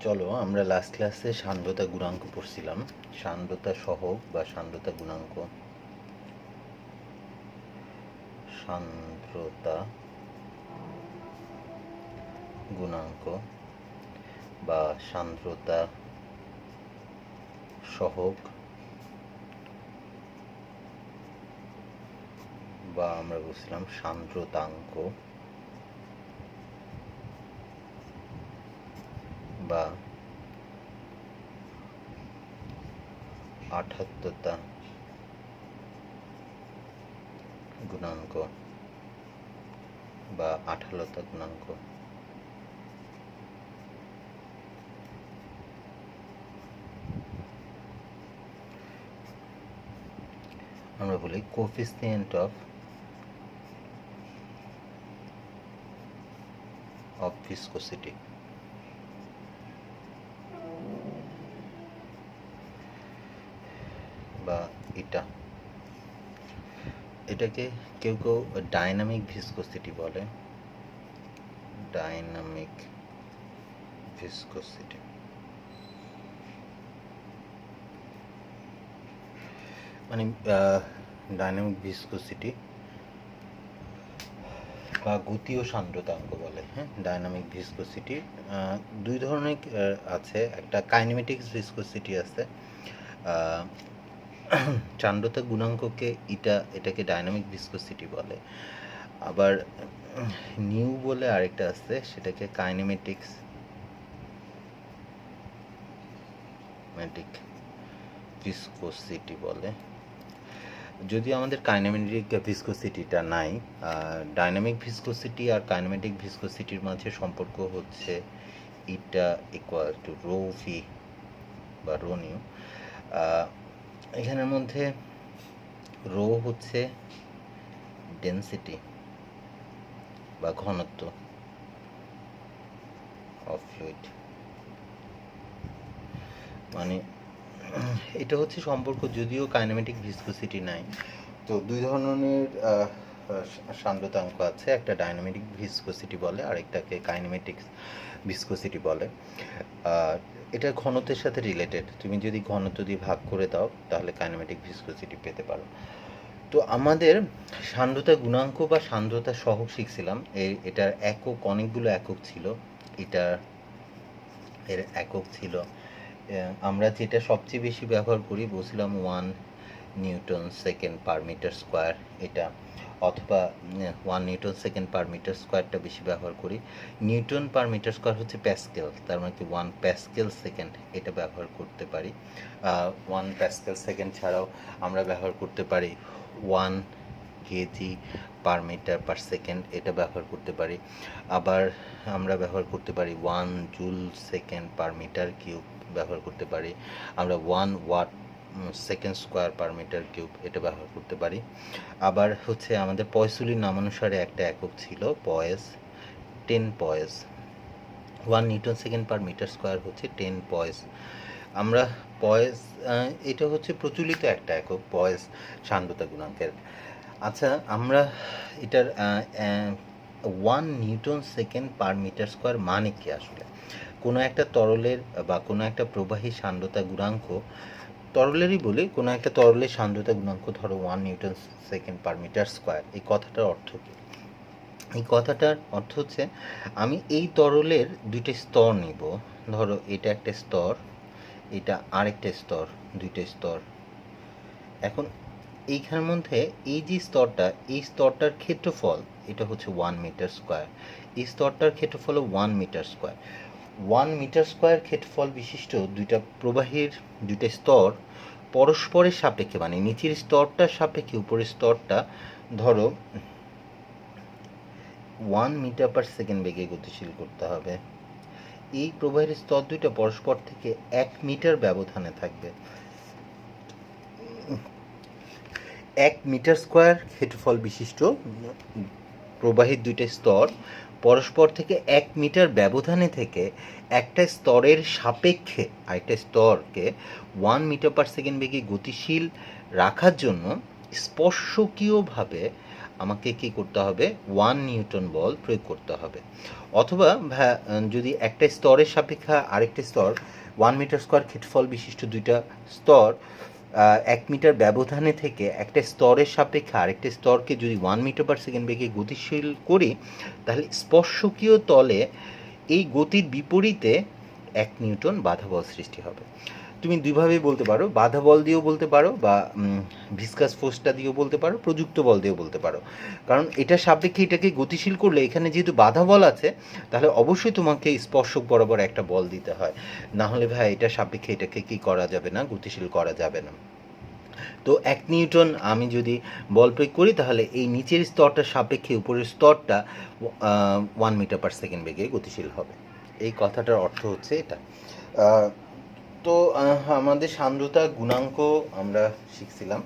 চলো আমরা লাস্ট ক্লাসে সান্দ্রতা গুণাঙ্ক পড়ছিলাম। সান্দ্রতা সহগ বা সান্দ্রতা গুণাঙ্ক, সান্দ্রতা গুণাঙ্ক বা সান্দ্রতা সহগ বা আমরা বলছিলাম সান্দ্রতাঙ্ক বা আঠাত্মতা গুণাঙ্ক বা আঠালোতা গুণাঙ্ক। আমরা বলি কোএফিসিয়েন্ট অফ ভিসকোসিটি। বা এটাকে কেউ কেউ ডাইনামিক ভিসকোসিটি বলে। ডাইনামিক ভিসকোসিটি মানে ডাইনামিক ভিসকোসিটি বা গতীয় সান্দ্রতাঙ্ক বলে। হ্যাঁ, ডাইনামিক ভিসকোসিটি দুই ধরনের আছে। একটা কাইনেমেটিক্স ভিসকোসিটি আছে। সান্দ্রতা গুণাঙ্ককে এটাকে ডাইনামিক ভিসকোসিটি বলে। আবার নিউ বলে আরেকটা আছে, সেটাকে কাইনেমেটিক্স ভিসকোসিটি বলে। যদি আমাদের কাইনেমেটিক ভিসকোসিটিটা নাই, ডাইনামিক ভিসকোসিটি আর কাইনেমেটিক ভিসকোসিটির মাঝে সম্পর্ক হচ্ছে eta equal to rho v বা রো নিউ। এখানের মধ্যে রো হচ্ছে ডেনসিটি বা ঘনত্ব অফ ফ্লুইড, মানে এটা হচ্ছে সম্পর্ক। যদিও কাইনেমেটিক ভিসকোসিটি নাই, তো দুই ধরনের সান্দ্রতাঙ্ক আছে। একটা ডাইনামিক ভিসকোসিটি বলে, আরেকটাকে কাইনেমেটিক ভিসকোসিটি বলে। এটা ঘনত্বের সাথে রিলেটেড। তুমি যদি ঘনত্ব দিয়ে ভাগ করে দাও তাহলে কাইনেমেটিক ভিসকোসিটি পেতে পারো। তো আমাদের সান্দ্রতা গুণাঙ্ক বা সান্দ্রতা সহগ শিখছিলাম। এটার একক, অনেকগুলো একক ছিল। এর একক ছিল, আমরা যেটা সবচেয়ে বেশি ব্যবহার করি বলছিলাম 1 newton second per metre square, এটা, অথবা 1 নিউটন সেকেন্ড পার মিটার স্কোয়ারটা বেশি ব্যবহার করি। নিউটন পার মিটার স্কোয়ার হচ্ছে প্যাসকেল, তার মানে কি 1 প্যাসকেল সেকেন্ড, এটা ব্যবহার করতে পারি। 1 প্যাসকেল সেকেন্ড ছাড়াও আমরা ব্যবহার করতে পারি 1 KG per metre per second, এটা ব্যবহার করতে পারি। আবার আমরা ব্যবহার করতে পারি 1 joule second per metre cube ব্যবহার করতে পারি। আমরা 1 watt second square per metre cube, এটা ব্যবহার করতে পারি। আবার হচ্ছে আমাদের পয়সুলির নামানুসারে একটা একক ছিল poise, 10 poise. 1 newton second per metre square হচ্ছে 10 পয়েস। আমরা পয়েস, এটা হচ্ছে প্রচলিত একটা একক পয়েস সান্দ্রতা গুণাঙ্কের। আচ্ছা, আমরা এটার 1 newton second per metre square মানে কি আসলে? কোনো একটা তরলের বা কোনো একটা প্রবাহী সান্দ্রতা গুণাঙ্ক, তরলেরই বলি, কোনো একটা তরলের সান্দ্রতা গুণাঙ্ক ধরো 1 newton second per metre square. এই কথাটার অর্থ কী? এই কথাটার অর্থ হচ্ছে আমি এই তরলের দুইটা স্তর নিব। ধরো এটা একটা স্তর, এটা আরেকটা স্তর, দুইটা স্তর। এখন এইখানের মধ্যে এই যে স্তরটা, এই স্তরটার ক্ষেত্রফল এটা হচ্ছে 1 মিটার স্কোয়ার। এই স্তরটার ক্ষেত্রফল 1 মিটার স্কোয়ার। 1 মিটার স্কোয়ার ক্ষেত্রফল বিশিষ্ট দুইটা প্রবাহীর দুইটা স্তর পরস্পরের সাপেক্ষে, মানে নিচের স্তরটার সাপেক্ষে উপরের স্তরটা ধরো 1 মিটার পার সেকেন্ড বেগে গতিশীল করতে হবে। এই প্রবাহের স্তর দুইটা পরস্পর থেকে 1 মিটার ব্যবধানে থাকবে। 1 মিটার স্কোয়ার ক্ষেত্রফল বিশিষ্ট প্রবাহীর দুইটা স্তর পরস্পর থেকে 1 মিটার ব্যবধানে থেকে একটা স্তরের সাপেক্ষে আরেকটা স্তরকে 1 মিটার পার সেকেন্ড বেগে গতিশীল রাখার জন্য স্পর্শকীয়ভাবে আমাকে কি করতে হবে, 1 নিউটন বল প্রয়োগ করতে হবে। অথবা যদি একটা স্তরের সাপেক্ষে আরেকটা স্তর 1 মিটার স্কোয়ার ক্ষেত্রফল বিশিষ্ট দুইটা স্তর 1 মিটার ব্যবধানে থেকে একটা স্তরের সাপেক্ষে আরেকটা স্তরকে যদি 1 মিটার পার সেকেন্ড বেগে গতিশীল করি, তাহলে স্পর্শকীয় তলে এই গতির বিপরীতে 1 নিউটন বাধা বল সৃষ্টি হবে। তুমি দুইভাবেই বলতে পারো, বাধা বল দিয়েও বলতে পারো, বা ভিসকাস ফোর্সটা দিয়েও বলতে পারো, প্রযুক্ত বল দিয়েও বলতে পারো। কারণ এটার সাপেক্ষে এটাকে গতিশীল করলে এখানে যেহেতু বাধা বল আছে, তাহলে অবশ্যই তোমাকে স্পর্শক বরাবর একটা বল দিতে হয়, না হলে ভাই এটার সাপেক্ষে এটাকে কি করা যাবে না, গতিশীল করা যাবে না। তো 1 নিউটন আমি যদি বল প্রয়োগ করি, তাহলে এই নিচের স্তরটার সাপেক্ষে উপরের স্তরটা 1 মিটার পার সেকেন্ড বেগে গতিশীল হবে। এই কথাটার অর্থ হচ্ছে এটা। তো আমাদের সান্দ্রতা গুণাঙ্ক আমরা শিখছিলাম,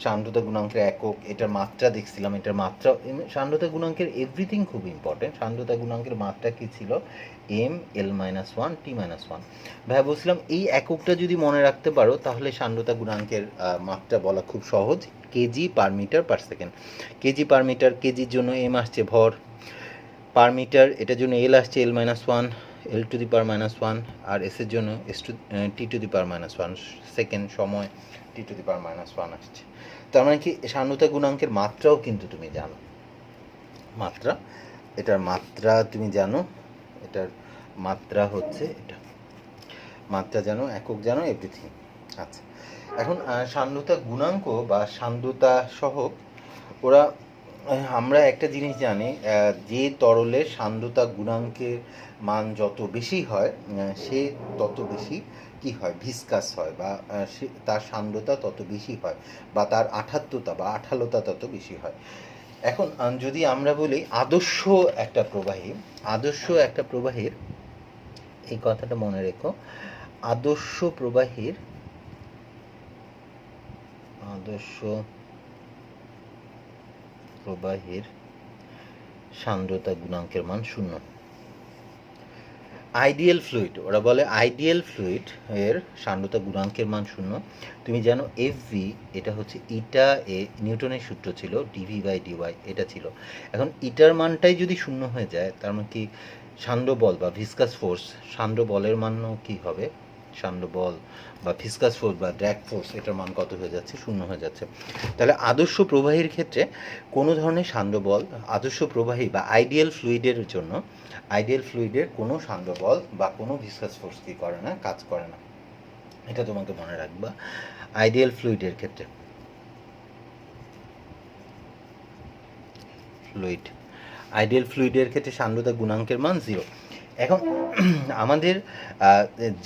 সান্দ্রতা গুণাঙ্কের একক, এটার মাত্রা দেখছিলাম, এটার মাত্রা, সান্দ্রতা গুণাঙ্কের এভরিথিং খুব ইম্পর্টেন্ট। সান্দ্রতা গুণাঙ্কের মাত্রা কি ছিল, m(l-1 t-1). ভাই বলছিলাম এই এককটা যদি মনে রাখতে পারো তাহলে সান্দ্রতা গুণাঙ্কের মাত্রা বলা খুব সহজ, KG per metre per second. KG per metre, কেজির জন্য m আসছে ভর, পার মিটার এটার জন্য l আসছে l-1, l⁻⁻1, আর এসের জন্য t⁻⁻1 সেকেন্ড, সময় t⁻⁻1 আসছে। তার মানে কি সান্দ্রতা গুণাঙ্কের মাত্রাও কিন্তু তুমি জানো, মাত্রা, এটার মাত্রা তুমি জানো, এটার মাত্রা হচ্ছে এটা, মাত্রা জানো, একক জানো, এভরিথিং। আচ্ছা, এখন সান্দ্রতা গুণাঙ্ক বা সান্দ্রতা সহগ, ওরা, আমরা একটা জিনিস জানি, যে তরলের সান্দ্রতা গুণাঙ্কের মান যত বেশি হয় সে তত বেশি কি হয়, ভিসকাস হয়, বা সে তার সান্দ্রতা তত বেশি হয়, বা তার আঠাত্মতা বা আঠালোতা তত বেশি হয়। এখন যদি আমরা বলি আদর্শ একটা প্রবাহীর, এই কথাটা মনে রেখো, আদর্শ প্রবাহীর সান্দ্রতা গুণাঙ্কের মান 0। আইডিয়াল ফ্লুইড, ওরা বলে আইডিয়াল ফ্লুইড এর সান্দ্রতা গুণাঙ্কের মান 0। তুমি জানো এফভি, এটা হচ্ছে ইটা এ, নিউটনের সূত্র ছিল dv/dy, এটা ছিল। এখন ইটার মানটাই যদি 0 হয়ে যায়, তার মানে কি সান্দ্র বল বা ভিসকাস ফোর্স, সান্দ্র বলের মানও কি হবে, সান্দ্র বল বা ভিসকাস ফোর্স বা ড্র্যাগ ফোর্স, এটার মান কত হয়ে যাচ্ছে, 0 হয়ে যাচ্ছে। তাহলে আদর্শ প্রবাহীর ক্ষেত্রে কোনো ধরনের সান্দ্র বল, আদর্শ প্রবাহী বা আইডিয়াল ফ্লুইডের জন্য, আইডিয়াল ফ্লুইডের কোনো সান্দ্র বল বা কোনো ভিসকাস ফোর্স কি করে না, কাজ করে না। এটা তোমাকে মনে রাখবা আইডিয়াল ফ্লুইডের ক্ষেত্রে। আইডিয়াল ফ্লুইডের ক্ষেত্রে সান্দ্রতা গুণাঙ্কের মান 0। এখন আমাদের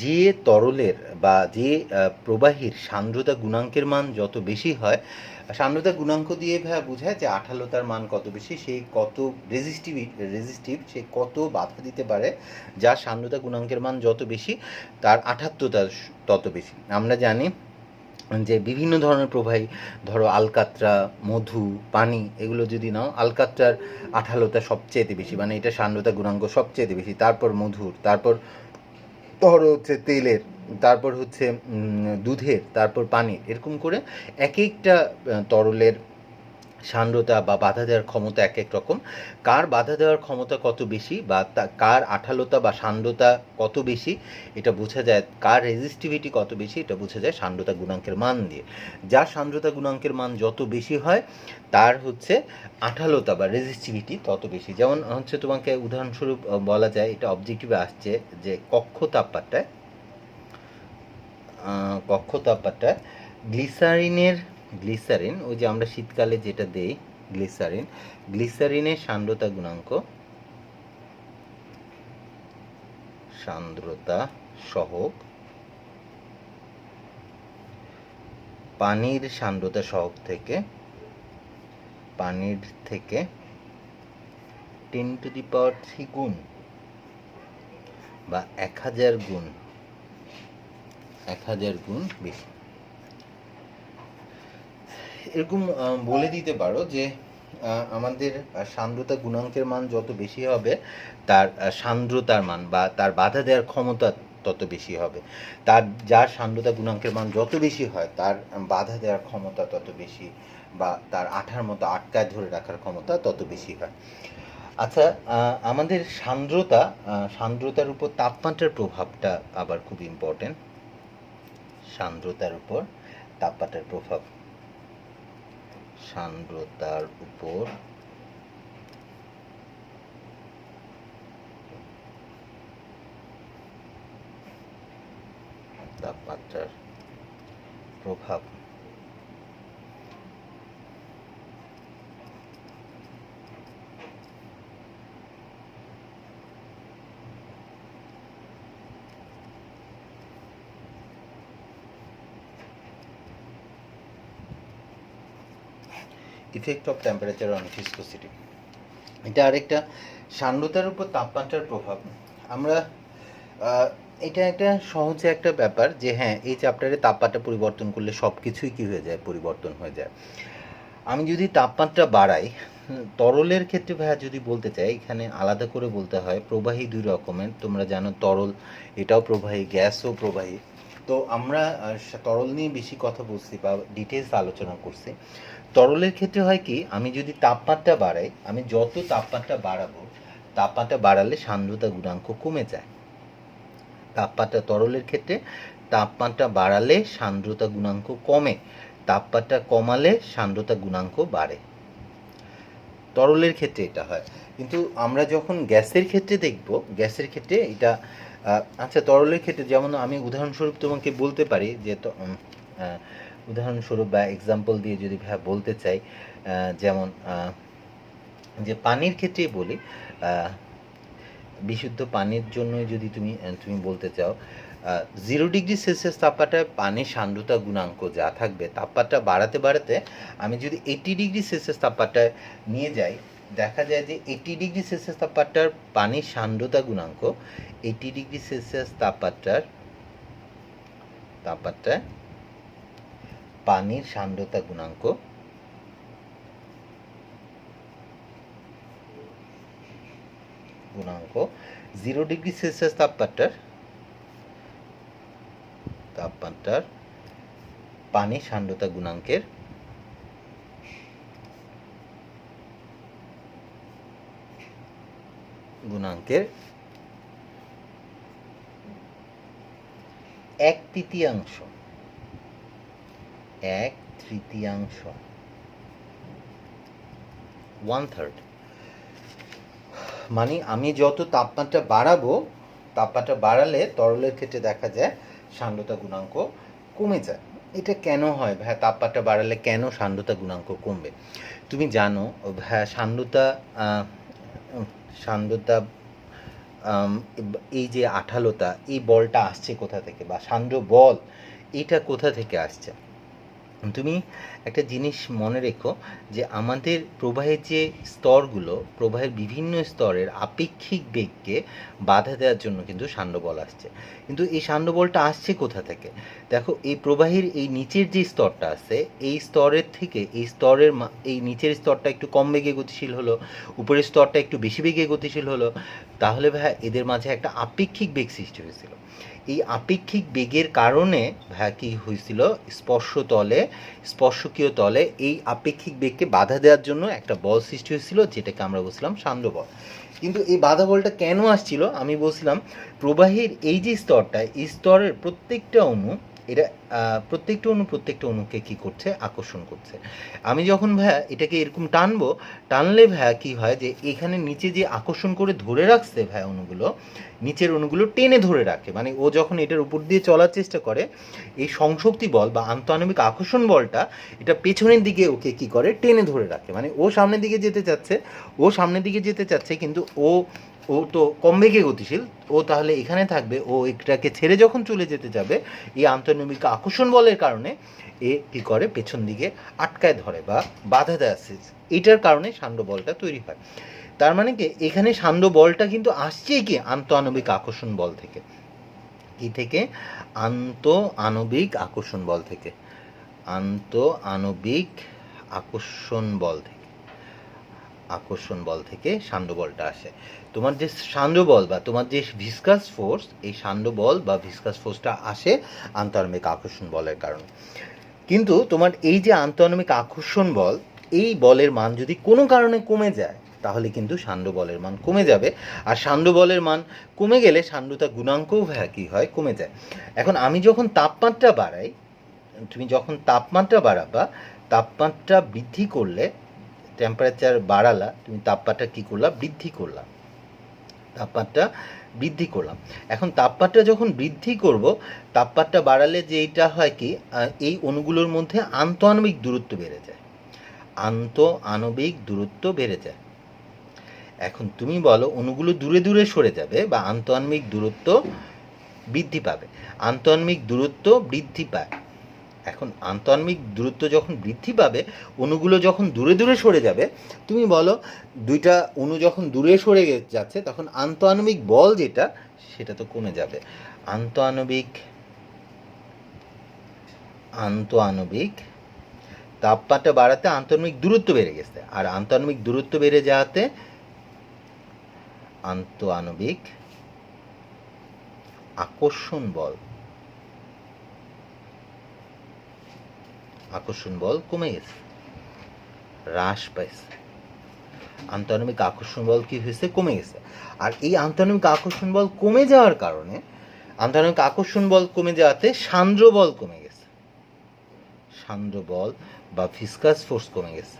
যে তরলের বা যে প্রবাহীর সান্দ্রতা গুণাঙ্কের মান যত বেশি হয়, সান্দ্রতা গুণাঙ্ক দিয়ে বোঝায় যে আঠালোতার মান কত বেশি, সে কত রেজিস্টিভ, সে কত বাধা দিতে পারে, যার সান্দ্রতা গুণাঙ্কের মান যত বেশি তার আঠাত্মতা তত বেশি। আমরা জানি যে বিভিন্ন ধরনের প্রবাহী, ধরো আলকাত্রা, মধু, পানি, এগুলো যদি নাও, আলকাত্রার আঠালোতা সবচেয়ে বেশি, মানে এটা সান্দ্রতা গুণাঙ্ক সবচেয়ে বেশি, তারপর মধুর, তারপর ধরো হচ্ছে তেলের, তারপর হচ্ছে দুধের, তারপর পানির, এরকম করে এক একটা তরলের সান্দ্রতা বা বাধা দেওয়ার ক্ষমতা এক এক রকম। কার বাধা দেওয়ার ক্ষমতা কত বেশি বা কার আঠালোতা বা সান্দ্রতা কত বেশি এটা বোঝা যায়, কার রেজিস্টিভিটি কত বেশি এটা বোঝা যায় সান্দ্রতা গুণাঙ্কের মান দিয়ে। যার সান্দ্রতা গুণাঙ্কের মান যত বেশি হয় তার হচ্ছে আঠালোতা বা রেজিস্টিভিটি তত বেশি। যেমন হচ্ছে তোমাকে উদাহরণস্বরূপ বলা যায়, এটা অবজেক্টিভে আসছে যে কক্ষ তাপমাত্রায় গ্লিসারিন, ওই যে আমরা শীতকালে যেটা দেই গ্লিসারিনের সান্দ্রতা গুণাঙ্ক, সান্দ্রতা সহগ পানির সান্দ্রতা সহগ থেকে 10³ গুণ বা 1000 গুণ বেশি। এরকম বলে দিতে পারো যে আমাদের সান্দ্রতা গুণাঙ্কের মান যত বেশি হবে তার সান্দ্রতার মান বা তার বাধা দেওয়ার ক্ষমতা তত বেশি হবে, যার সান্দ্রতা গুণাঙ্কের মান যত বেশি হয় তার বাধা দেওয়ার ক্ষমতা তত বেশি বা তার আঠার মতো আটকায় ধরে রাখার ক্ষমতা তত বেশি হয়। আচ্ছা, আমাদের সান্দ্রতার উপর তাপমাত্রার প্রভাবটা আবার খুব ইম্পর্টেন্ট। সান্দ্রতার উপর তাপমাত্রার প্রভাব, সান্দ্রতার উপর তাপমাত্রার প্রভাব। Effect of temperature on viscosity, এটা আরেকটা সান্দ্রতার উপর তাপমাত্রার প্রভাব। আমরা এটা একটা সহজে একটা ব্যাপার যে হ্যাঁ, এই চ্যাপ্টারে তাপমাত্রা পরিবর্তন করলে সব কিছুই কী হয়ে যায়, পরিবর্তন হয়ে যায়। আমি যদি তাপমাত্রা বাড়াই, তরলের ক্ষেত্রে ভাইয়া যদি বলতে চাই, এখানে আলাদা করে বলতে হয় প্রবাহী দুই রকমের। তোমরা জানো তরল এটাও প্রবাহী, গ্যাসও প্রবাহী। তো আমরা তরল নিয়ে বেশি কথা বলছি বা ডিটেলস আলোচনা করছি। তরলের ক্ষেত্রে হয় কি, আমি যদি তাপমাত্রা বাড়াই, আমি যত তাপমাত্রা বাড়াবো, তাপমাত্রা বাড়ালে সান্দ্রতা গুণাঙ্ক কমে যায়। তাপমাত্রা তরলের ক্ষেত্রে তাপমাত্রা বাড়ালে সান্দ্রতা গুণাঙ্ক কমে, তাপমাত্রা কমালে সান্দ্রতা গুণাঙ্ক বাড়ে। তরলের ক্ষেত্রে এটা হয়। কিন্তু আমরা যখন গ্যাসের ক্ষেত্রে দেখব, গ্যাসের ক্ষেত্রে এটা আচ্ছা, তরলের ক্ষেত্রে যেমন আমি উদাহরণস্বরূপ তোমাকে বলতে পারি যে উদাহরণস্বরূপ বা এক্সাম্পল দিয়ে যদি ভাই বলতে চাই, যেমন যে পানির ক্ষেত্রেই বলি, বিশুদ্ধ পানির জন্য যদি তুমি বলতে চাও, 0 ডিগ্রি সেলসিয়াস তাপমাত্রায় পানির সান্দ্রতা গুণাঙ্ক যা থাকবে, তাপমাত্রা বাড়াতে বাড়াতে আমি যদি 80 ডিগ্রি সেলসিয়াস তাপমাত্রায় নিয়ে যাই, দেখা যায় যে 80 ডিগ্রি সেলসিয়াস তাপমাত্রার পানির সান্দ্রতা গুণাঙ্ক 80 ডিগ্রি সেলসিয়াস তাপমাত্রায় পানির সান্দ্রতা গুণাঙ্ক 0 ডিগ্রি সেলসিয়াস তাপমাত্রার পানির সান্দ্রতা গুণাঙ্কের এক তৃতীয়াংশ 1/3। মানে আমি যত তাপমাত্রা বাড়াবো, তাপমাত্রা বাড়ালে তরলের ক্ষেত্রে দেখা যায় সান্দ্রতা গুণাঙ্ক কমে যায়। এটা কেন হয় ভাই? তাপমাত্রা বাড়ালে কেন সান্দ্রতা গুণাঙ্ক কমবে? তুমি জানো ভাই, সান্দ্রতা এই যে আঠালোতা, এই বলটা আসছে কোথা থেকে, বা সান্দ্র বল এটা কোথা থেকে আসছে? তুমি একটা জিনিস মনে রেখো যে আমাদের প্রবাহের যে স্তরগুলো, প্রবাহের বিভিন্ন স্তরের আপেক্ষিক বেগকে বাধা দেওয়ার জন্য কিন্তু সান্দ্রবল আসছে। কিন্তু এই সান্দ্রবলটা আসছে কোথা থেকে? দেখো, এই প্রবাহের এই নিচের যে স্তরটা আছে, এই স্তরের থেকে এই নিচের স্তরটা একটু কম বেগে গতিশীল হলো, উপরের স্তরটা একটু বেশি বেগে গতিশীল হলো, তাহলে ভাই এদের মাঝে একটা আপেক্ষিক বেগ সৃষ্টি হয়েছিল। এই আপেক্ষিক বেগের কারণে ভাই কী হয়েছিল, স্পর্শকীয় তলে এই আপেক্ষিক বেগকে বাধা দেওয়ার জন্য একটা বল সৃষ্টি হয়েছিল, যেটাকে আমরা বলছিলাম সান্দ্র বল। কিন্তু এই বাধা বলটা কেন আসছিল? আমি বলছিলাম প্রবাহের এই যে স্তরটা, এই স্তরের প্রত্যেকটা অণুকে কী করছে, আকর্ষণ করছে। আমি যখন ভাইয়া এটাকে এরকম টানলে ভাইয়া কী হয়, যে এখানে নিচে যে আকর্ষণ করে ধরে রাখছে ভাইয়া নিচের অণুগুলো টেনে ধরে রাখে। মানে ও যখন এটার উপর দিয়ে চলার চেষ্টা করে, এই সংশক্তি বল বা আন্তঃআণবিক আকর্ষণ বলটা এটা পেছনের দিকে ওকে কী করে, টেনে ধরে রাখে। মানে ও সামনের দিকে যেতে চাচ্ছে, কিন্তু ও তো কম বেগে গতিশীল, ও তাহলে এখানে থাকবে, ও এটাকে ছেড়ে যখন চলে যেতে যাবে, এই আন্তঃআণবিক আকর্ষণ বলের কারণে এ কী করে, পেছন দিকে আটকায় ধরে বা বাধা দেয়। এটার কারণে সান্দ্র বলটা তৈরি হয়। তার মানে কি, এখানে সান্দ্র বলটা কিন্তু আসছেই কি, আন্তঃআণবিক আকর্ষণ বল থেকে। কি থেকে? আন্তঃআণবিক আকর্ষণ বল থেকে। আকর্ষণ বল থেকে সান্দ্র বলটা আসে। তোমার যে সান্দ্র বল বা তোমার যে ভিসকাস ফোর্স, এই সান্দ্র বল বা ভিসকাস ফোর্সটা আসে আন্তঃআণবিক আকর্ষণ বলের কারণে। কিন্তু তোমার এই যে আন্তঃআণবিক আকর্ষণ বল, এই বলের মান যদি কোনো কারণে কমে যায় তাহলে কিন্তু সান্দ্র বলের মান কমে যাবে, আর সান্দ্র বলের মান কমে গেলে সান্দ্রতা গুণাঙ্কও কী হয়, কমে যায়। এখন আমি যখন তাপমাত্রা বাড়াই, তুমি যখন তাপমাত্রা বাড়াবা, তাপমাত্রা বৃদ্ধি করলে, টেম্পারেচার বাড়ালা, তুমি তাপমাত্রা কী করলা, বৃদ্ধি করলাম, তাপমাত্রা বৃদ্ধি করলাম। এখন তাপমাত্রা যখন বৃদ্ধি করব, তাপমাত্রা বাড়ালে যে এইটা হয় কি, এই অণুগুলোর মধ্যে আন্তঃআণবিক দূরত্ব বেড়ে যায়, আন্তঃআণবিক দূরত্ব বেড়ে যায়। এখন তুমি বলো অণুগুলো দূরে দূরে সরে যাবে বা আন্তঃআণবিক দূরত্ব বৃদ্ধি পাবে, আন্তঃআণবিক দূরত্ব বৃদ্ধি পায়। এখন আন্তঃআণবিক দূরত্ব যখন বৃদ্ধি পাবে, অণুগুলো যখন দূরে দূরে সরে যাবে, তুমি বলো দুইটা অণু যখন দূরে সরে যাচ্ছে তখন আন্তঃআণবিক বল যেটা, সেটা তো কমে যাবে। আন্তঃআণবিক তাপমাত্রা বাড়াতে আন্তঃআণবিক দূরত্ব বেড়ে গেছে, আর আন্তঃআণবিক দূরত্ব বেড়ে যাওয়াতে আন্তঃআণবিক আকর্ষণ বল কমে গেছে, হ্রাস পাইছে। আন্তঃআণবিক আকর্ষণ বল কি হয়েছে, কমে গেছে। আর এই আন্তঃআণবিক আকর্ষণ বল কমে যাওয়ার কারণে, আন্তঃআণবিক আকর্ষণ বল কমে যাওয়াতে সান্দ্র বল কমে গেছে, সান্দ্র বল বা ভিসকাস ফোর্স কমে গেছে,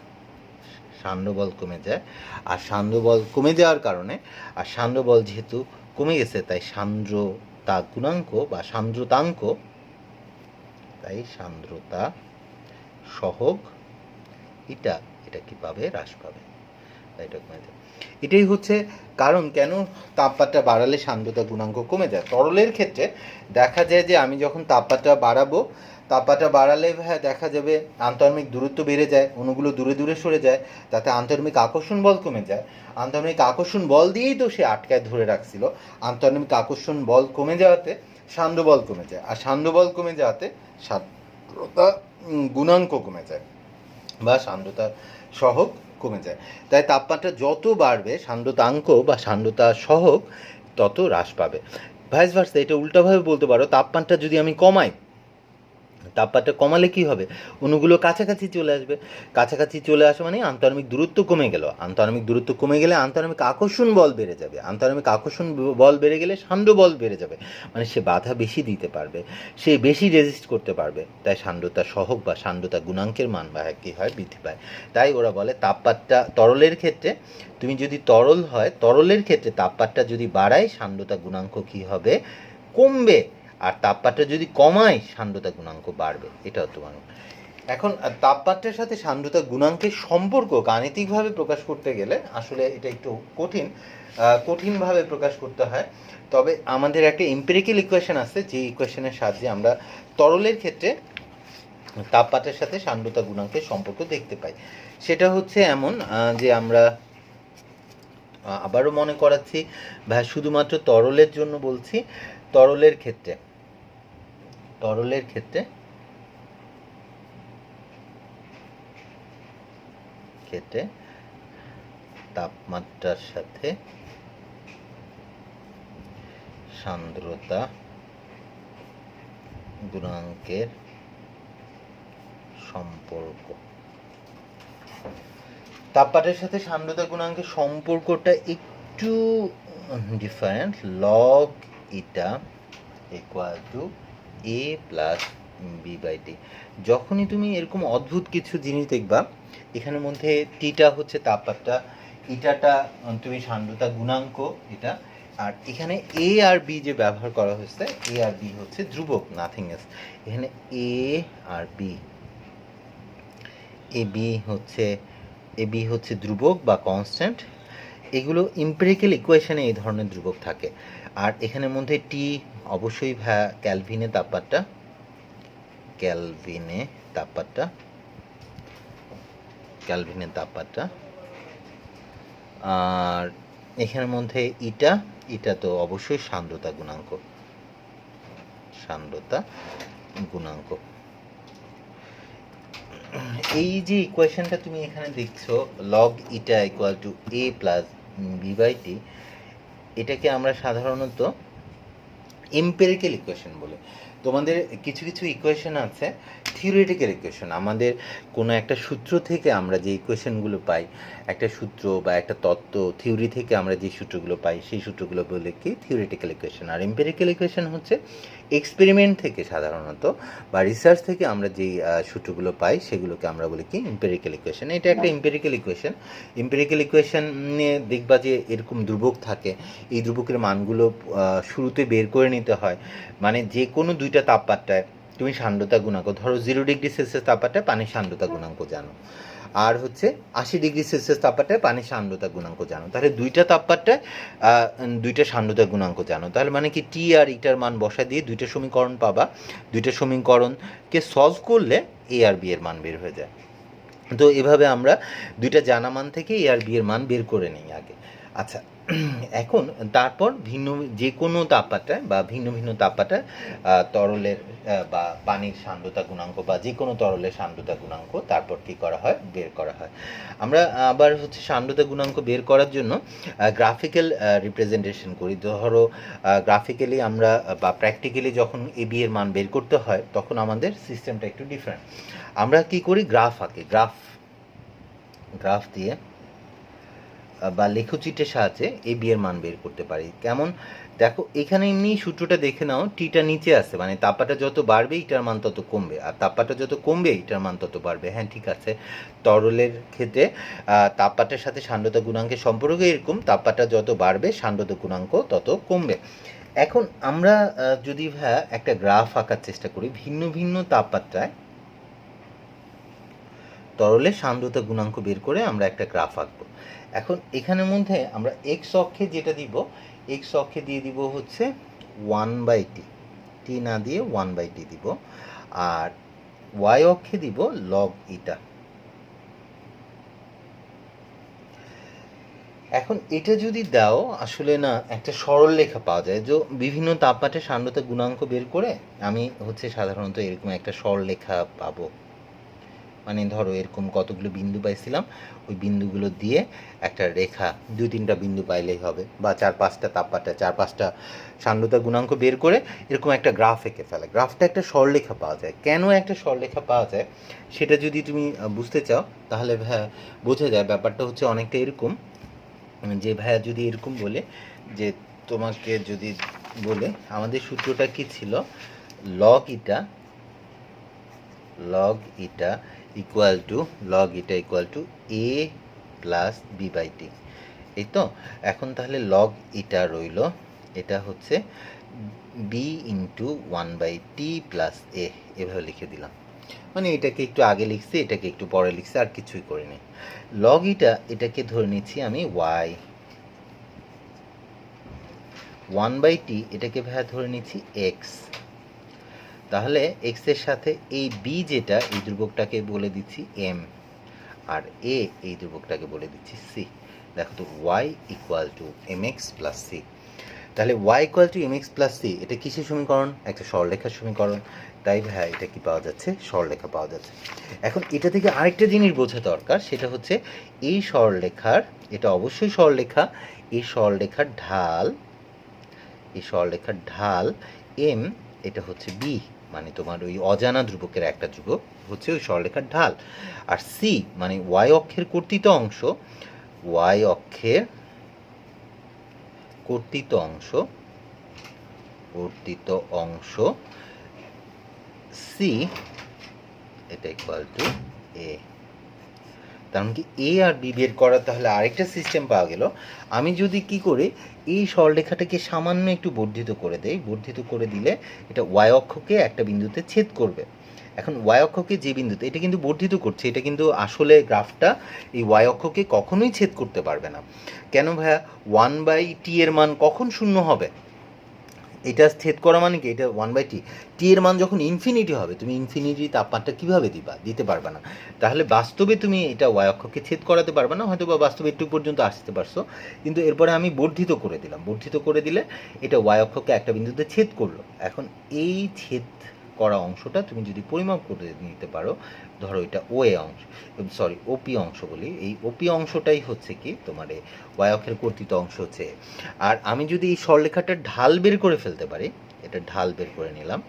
সান্দ্র বল কমে যায়। আর সান্দ্র বল কমে যাওয়ার কারণে, আর সান্দ্র বল যেহেতু কমে গেছে, তাই সান্দ্রতা গুণাঙ্ক বা সান্দ্রতাঙ্ক, তাই সান্দ্রতা সহগ এটা কি পাবে, হ্রাস পাবে, এটা কমে যায়। এটাই হচ্ছে কারণ কেন তাপমাত্রা বাড়ালে সান্দ্রতা গুণাঙ্ক কমে যায়। তরলের ক্ষেত্রে দেখা যায় যে আমি যখন তাপমাত্রা বাড়াবো, তাপমাত্রা বাড়ালে দেখা যাবে আন্তঃআণবিক দূরত্ব বেড়ে যায়, অণুগুলো দূরে দূরে সরে যায়, তাতে আন্তঃআণবিক আকর্ষণ বল কমে যায়। আন্তঃআণবিক আকর্ষণ বল দিয়েই তো সে আটকায় ধরে রাখছিল। আন্তঃআণবিক আকর্ষণ বল কমে যাওয়াতে সান্দ্র বল কমে যায়, আর সান্দ্র বল কমে যাওয়াতে সান্দ্রতা গুণাঙ্ক কমে যায় বা সান্দ্রতা সহগ কমে যায়। তাই তাপমাত্রা যত বাড়বে সান্দ্রতাঙ্ক বা সান্দ্রতা সহগ তত হ্রাস পাবে। ভাইস ভার্সা, এটা উল্টাভাবে বলতে পারো, তাপমাত্রা যদি আমি কমাই, তাপমাত্রা কমালে কি হবে, অণুগুলো কাছাকাছি চলে আসবে, কাছাকাছি চলে আসে মানে আন্তঃআণবিক দূরত্ব কমে গেল, আন্তঃআণবিক দূরত্ব কমে গেলে আন্তঃআণবিক আকর্ষণ বল বেড়ে যাবে, আন্তঃআণবিক আকর্ষণ বল বেড়ে গেলে সান্দ্র বল বেড়ে যাবে, মানে সে বাধা বেশি দিতে পারবে, সে বেশি রেজিস্ট করতে পারবে, তাই সান্দ্রতা সহগ বা সান্দ্রতা গুণাঙ্কের মান বা কী হয়, বৃদ্ধি পায়। তাই ওরা বলে তাপমাত্রা তরলের ক্ষেত্রে, তুমি যদি তরল হয়, তরলের ক্ষেত্রে তাপমাত্রা যদি বাড়ায় সান্দ্রতা গুণাঙ্ক কী হবে, কমবে, আর তাপমাত্রা যদি কমায় সান্দ্রতা গুণাঙ্ক বাড়বে। এটাও তোমার। এখন তাপমাত্রার সাথে সান্দ্রতা গুণাঙ্কের সম্পর্ক গাণিতিকভাবে প্রকাশ করতে গেলে আসলে এটা একটু কঠিনভাবে প্রকাশ করতে হয়। তবে আমাদের একটা এম্পিরিক্যাল ইকুয়েশন আছে, যে ইকুয়েশনের সাহায্যে আমরা তরলের ক্ষেত্রে তাপমাত্রার সাথে সান্দ্রতা গুণাঙ্কের সম্পর্ক দেখতে পাই। সেটা হচ্ছে এমন যে আমরা আবারও মনে করাচ্ছি, শুধুমাত্র তরলের জন্য বলছি, তরলের ক্ষেত্রে তাপমাত্রার সাথে সান্দ্রতা গুণাঙ্কের সম্পর্ক, তাপমাত্রার সাথে সান্দ্রতা গুণাঙ্কের সম্পর্কটা একটু different. Log eta equal to a plus b by t. যখনই তুমি এরকম অদ্ভুত কিছু জিনিস দেখবা, এখানের মধ্যে টিটা হচ্ছে তাপমাত্রা, ইটাটা তুমি সান্দ্রতা গুণাঙ্ক এটা, আর এখানে এ আর বি যে ব্যবহার করা হয়েছে, এ আর বি হচ্ছে ধ্রুবক, নাথিং এলস। এখানে এ আর বি, এ বি হচ্ছে ধ্রুবক বা কনস্ট্যান্ট। এগুলো এম্পিরিক্যাল ইকুয়েশনে এই ধরনের ধ্রুবক থাকে। আর এখানের মধ্যে টি অবশ্যই ক্যালভিনে তাপমাত্রা, আর এখানের মধ্যে ইটা তো অবশ্যই সান্দ্রতা গুণাঙ্ক। এই যে ইকুয়েশনটা তুমি এখানে দেখছো, log eta equal to a plus b by t, এটাকে আমরা সাধারণত এম্পিরিক্যাল ইকুয়েশন বলি। তোমাদের কিছু কিছু ইকুয়েশন আছে থিওরিটিক্যাল ইকুয়েশন, আমাদের কোনো একটা সূত্র থেকে আমরা যে ইকুয়েশনগুলো পাই, একটা সূত্র বা একটা তত্ত্ব থিওরি থেকে আমরা যে সূত্রগুলো পাই সেই সূত্রগুলো বলে কি থিওরিটিক্যাল ইকুয়েশন। আর এম্পিরিক্যাল ইকুয়েশন হচ্ছে এক্সপেরিমেন্ট থেকে সাধারণত বা রিসার্চ থেকে আমরা যেই সূত্রগুলো পাই সেগুলোকে আমরা বলি কি এম্পিরিক্যাল ইকুয়েশন। এটা একটা এম্পিরিক্যাল ইকুয়েশন। এম্পিরিক্যাল ইকুয়েশন নিয়ে দেখবা যে এরকম ধ্রুবক থাকে, এই ধ্রুবকের মানগুলো শুরুতে বের করে নিতে হয়। মানে যে কোনো দুইটা তাপমাত্রায় তুমি সান্দ্রতা গুণাঙ্ক, ধরো 0 ডিগ্রি সেলসিয়াস তাপমাত্রায় পানির সান্দ্রতা গুণাঙ্ক জানো, আর হচ্ছে 80 ডিগ্রি সেলসিয়াস তাপমাত্রায় পানির সান্দ্রতা গুণাঙ্ক জানো, তাহলে দুইটা তাপমাত্রায় দুইটা সান্দ্রতা গুণাঙ্ক জানো। তাহলে মানে কি টি আর ইটার মান বসা দিয়ে দুইটা সমীকরণ পাবা, দুইটা সমীকরণকে সলভ করলে এ আর বি এর মান বের হয়ে যায়। তো এভাবে আমরা দুইটা জানা মান থেকে এ আর বি এর মান বের করে নিই আগে। আচ্ছা, এখন তারপর ভিন্ন যে কোনো তাপমাত্রায় বা ভিন্ন ভিন্ন তাপমাত্রায় তরলের বা পানির সান্দ্রতা গুণাঙ্ক বা যে কোনো তরলের সান্দ্রতা গুণাঙ্ক তারপর কী করা হয়, বের করা হয়। আমরা আবার হচ্ছে সান্দ্রতা গুণাঙ্ক বের করার জন্য গ্রাফিক্যাল রিপ্রেজেন্টেশন করি। ধরো গ্রাফিক্যালি আমরা বা প্র্যাকটিক্যালি যখন এ বি এর মান বের করতে হয় তখন আমাদের সিস্টেমটা একটু ডিফারেন্ট। আমরা কি করি, গ্রাফ আঁকি, গ্রাফ দিয়ে বা লেখচিত্রের সাহায্যে এ বি এর মান বের করতে পারি। কেমন দেখো, এখানে এমনি সূত্রটা দেখে নাও, টিটা নিচে আছে, মানে তাপমাত্রা যত বাড়বে এটার মান তত কমবে, আর তাপমাত্রা যত কমবে এটার মান তত বাড়বে। হ্যাঁ ঠিক আছে, তরলের ক্ষেত্রে তাপমাত্রার সাথে সান্দ্রতা গুণাঙ্কের সম্পর্ক এরকম, তাপমাত্রা যত বাড়বে সান্দ্রতা গুণাঙ্ক তত কমবে। এখন আমরা যদি একটা গ্রাফ আঁকার চেষ্টা করি, ভিন্ন ভিন্ন তাপমাত্রায় তরলের সান্দ্রতা গুণাঙ্ক বের করে আমরা একটা গ্রাফ আঁকবো। এখন এখানের মধ্যে আমরা এক্স অক্ষে যেটা দিব, এক্স অক্ষে দিয়ে দিব হচ্ছে 1/t, টি না দিয়ে 1/t দিব, আর ওয়াই অক্ষে দিব লগ ইটা। এখন এটা যদি দাও আসলে না একটা সরল লেখা পাওয়া যায়, যে বিভিন্ন তাপমাত্রায় সান্দ্রতা গুণাঙ্ক বের করে আমি হচ্ছে সাধারণত এরকম একটা সরল লেখা পাবো। মানে ধরো এরকম কতগুলো বিন্দু পাইছিলাম, ওই বিন্দুগুলো দিয়ে একটা রেখা, 2-3টা বিন্দু পাইলেই হবে, বা 4-5টা তাপমাত্রা, 4-5টা সান্দ্রতা গুণাঙ্ক বের করে এরকম একটা গ্রাফ এঁকে ফেলে। গ্রাফটা একটা সরলরেখা পাওয়া যায়। কেন একটা সরলরেখা পাওয়া যায় সেটা যদি তুমি বুঝতে চাও তাহলে বোঝা যায়। ব্যাপারটা হচ্ছে অনেকটা এরকম যে ভাইয়া যদি এরকম বলে যে তোমাকে যদি বলে আমাদের সূত্রটা কি ছিল, log eta equal two a plus b/t, এই তো। এখন তাহলে লগ ইটা রইল, এটা হচ্ছে b into 1/t plus a, এভাবে লিখে দিলাম। মানে এটাকে একটু আগে লিখছি, এটাকে একটু পরে লিখছি, আর কিছুই করিনি। লগ ইটা এটাকে ধরে নিচ্ছি আমি y, 1/t এটাকে ধরে নিচ্ছি x। তাহলে x এর সাথে এই b যেটা, এই ধ্রুবকটাকে বলে দিচ্ছি m, আর a এই ধ্রুবকটাকে বলে দিচ্ছি c। দেখো তো y equal to mx plus c। তাহলে y equal to mx plus c এটা কিসের সমীকরণ? একটা সরলরেখার সমীকরণ। তাই ভাই এটা কি পাওয়া যাচ্ছে? সরলরেখা পাওয়া যাচ্ছে। এখন এটা থেকে আরেকটা জিনিস বোঝা দরকার, সেটা হচ্ছে এই সরলরেখার, এটা অবশ্যই সরলরেখা, এই সরলরেখার ঢাল m, এটা হচ্ছে b, মানে তোমার ওই অজানা ধ্রুবকের একটা ধ্রুবক হচ্ছে ওই সরলরেখার ঢাল। আর c মানে y অক্ষের কর্তিত অংশ c, এটা ইকুয়াল টু a। তার মানে কি a আর b বের করার তাহলে আরেকটা সিস্টেম পাওয়া গেল। আমি যদি কি করি, এই সরলরেখাটাকে সামান্য একটু বর্ধিত করে দেই, বর্ধিত করে দিলে এটা y অক্ষকে একটা বিন্দুতে ছেদ করবে। এখন y অক্ষকে যে বিন্দুতে, এটা কিন্তু বর্ধিত করছে, এটা কিন্তু আসলে গ্রাফটা এই y অক্ষকে কখনোই ছেদ করতে পারবে না। কেন ভাইয়া? 1/t এর মান কখন শূন্য হবে? এটা ছেদ করা মানে কি, এটা 1/t, টি এর মান যখন ইনফিনিটি হবে, তুমি ইনফিনিটি তাপমাত্রা কীভাবে দিতে পারবে না। তাহলে বাস্তবে তুমি এটা y অক্ষকে ছেদ করাতে পারবে না, হয়তো বা বাস্তবে একটু পর্যন্ত আসতে পারছো, কিন্তু এরপরে আমি বর্ধিত করে দিলাম, বর্ধিত করে দিলে এটা y অক্ষকে একটা বিন্দুতে ছেদ করলো। এখন এই ছেদ করা অংশটা তুমি যদি পরিমাপ করে নিতে পারো, ধরো এটা ওপি অংশ বলি, এই ওপি অংশটাই হচ্ছে কি তোমার y অক্ষের কর্তিত অংশ হচ্ছে। আর আমি যদি এই সরলরেখাটার ঢাল বের করে ফেলতে পারি, এটা ঢাল বের করে নিলাম,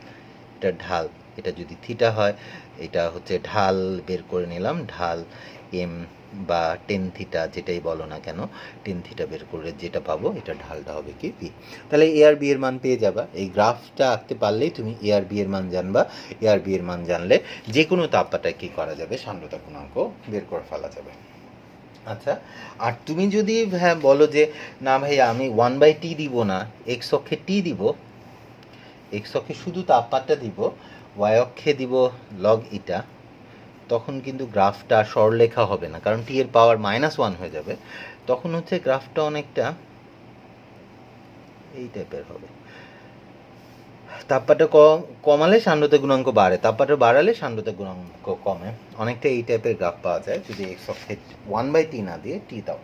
এটা ঢাল, এটা যদি থিটা হয়, এটা হচ্ছে ঢাল বের করে নিলাম, ঢাল এম বা টেন থিটা যেটাই বলো না কেন, টেন থিটা বের করে যেটা পাবো এটা ঢালটা হবে কি ভি। তাহলে এ আর বি এর মান পেয়ে যাবা। এই গ্রাফটা আঁকতে পারলেই তুমি এ আর বি এর মান জানবা। এ আর বি এর মান জানলে যে কোনো তাপমাত্রায় কী করা যাবে, সান্দ্রতা গুণাঙ্ক বের করে ফেলা যাবে। আচ্ছা, আর তুমি যদি হ্যাঁ বলো যে না ভাই আমি 1/t দিব না, এক্স অক্ষে টি দিব, এক্স অক্ষে শুধু তাপমাত্রা দিব, ওয়াই অক্ষে দিব লগ ইটা, তখন কিন্তু গ্রাফটা সরলরেখা হবে না, কারণ টি এর পাওয়ার -1 হয়ে যাবে। তখন হচ্ছে গ্রাফটা অনেকটা এই টাইপের হবে। তাপমাত্রা কমালে সান্দ্রতা গুণাঙ্ক বাড়ে, তাপমাত্রা বাড়ালে সান্দ্রতা গুণাঙ্ক কমে, অনেকটা এই টাইপের গ্রাফ পাওয়া যায় যদি এক্স অক্ষে 1/t না দিয়ে টি দাও।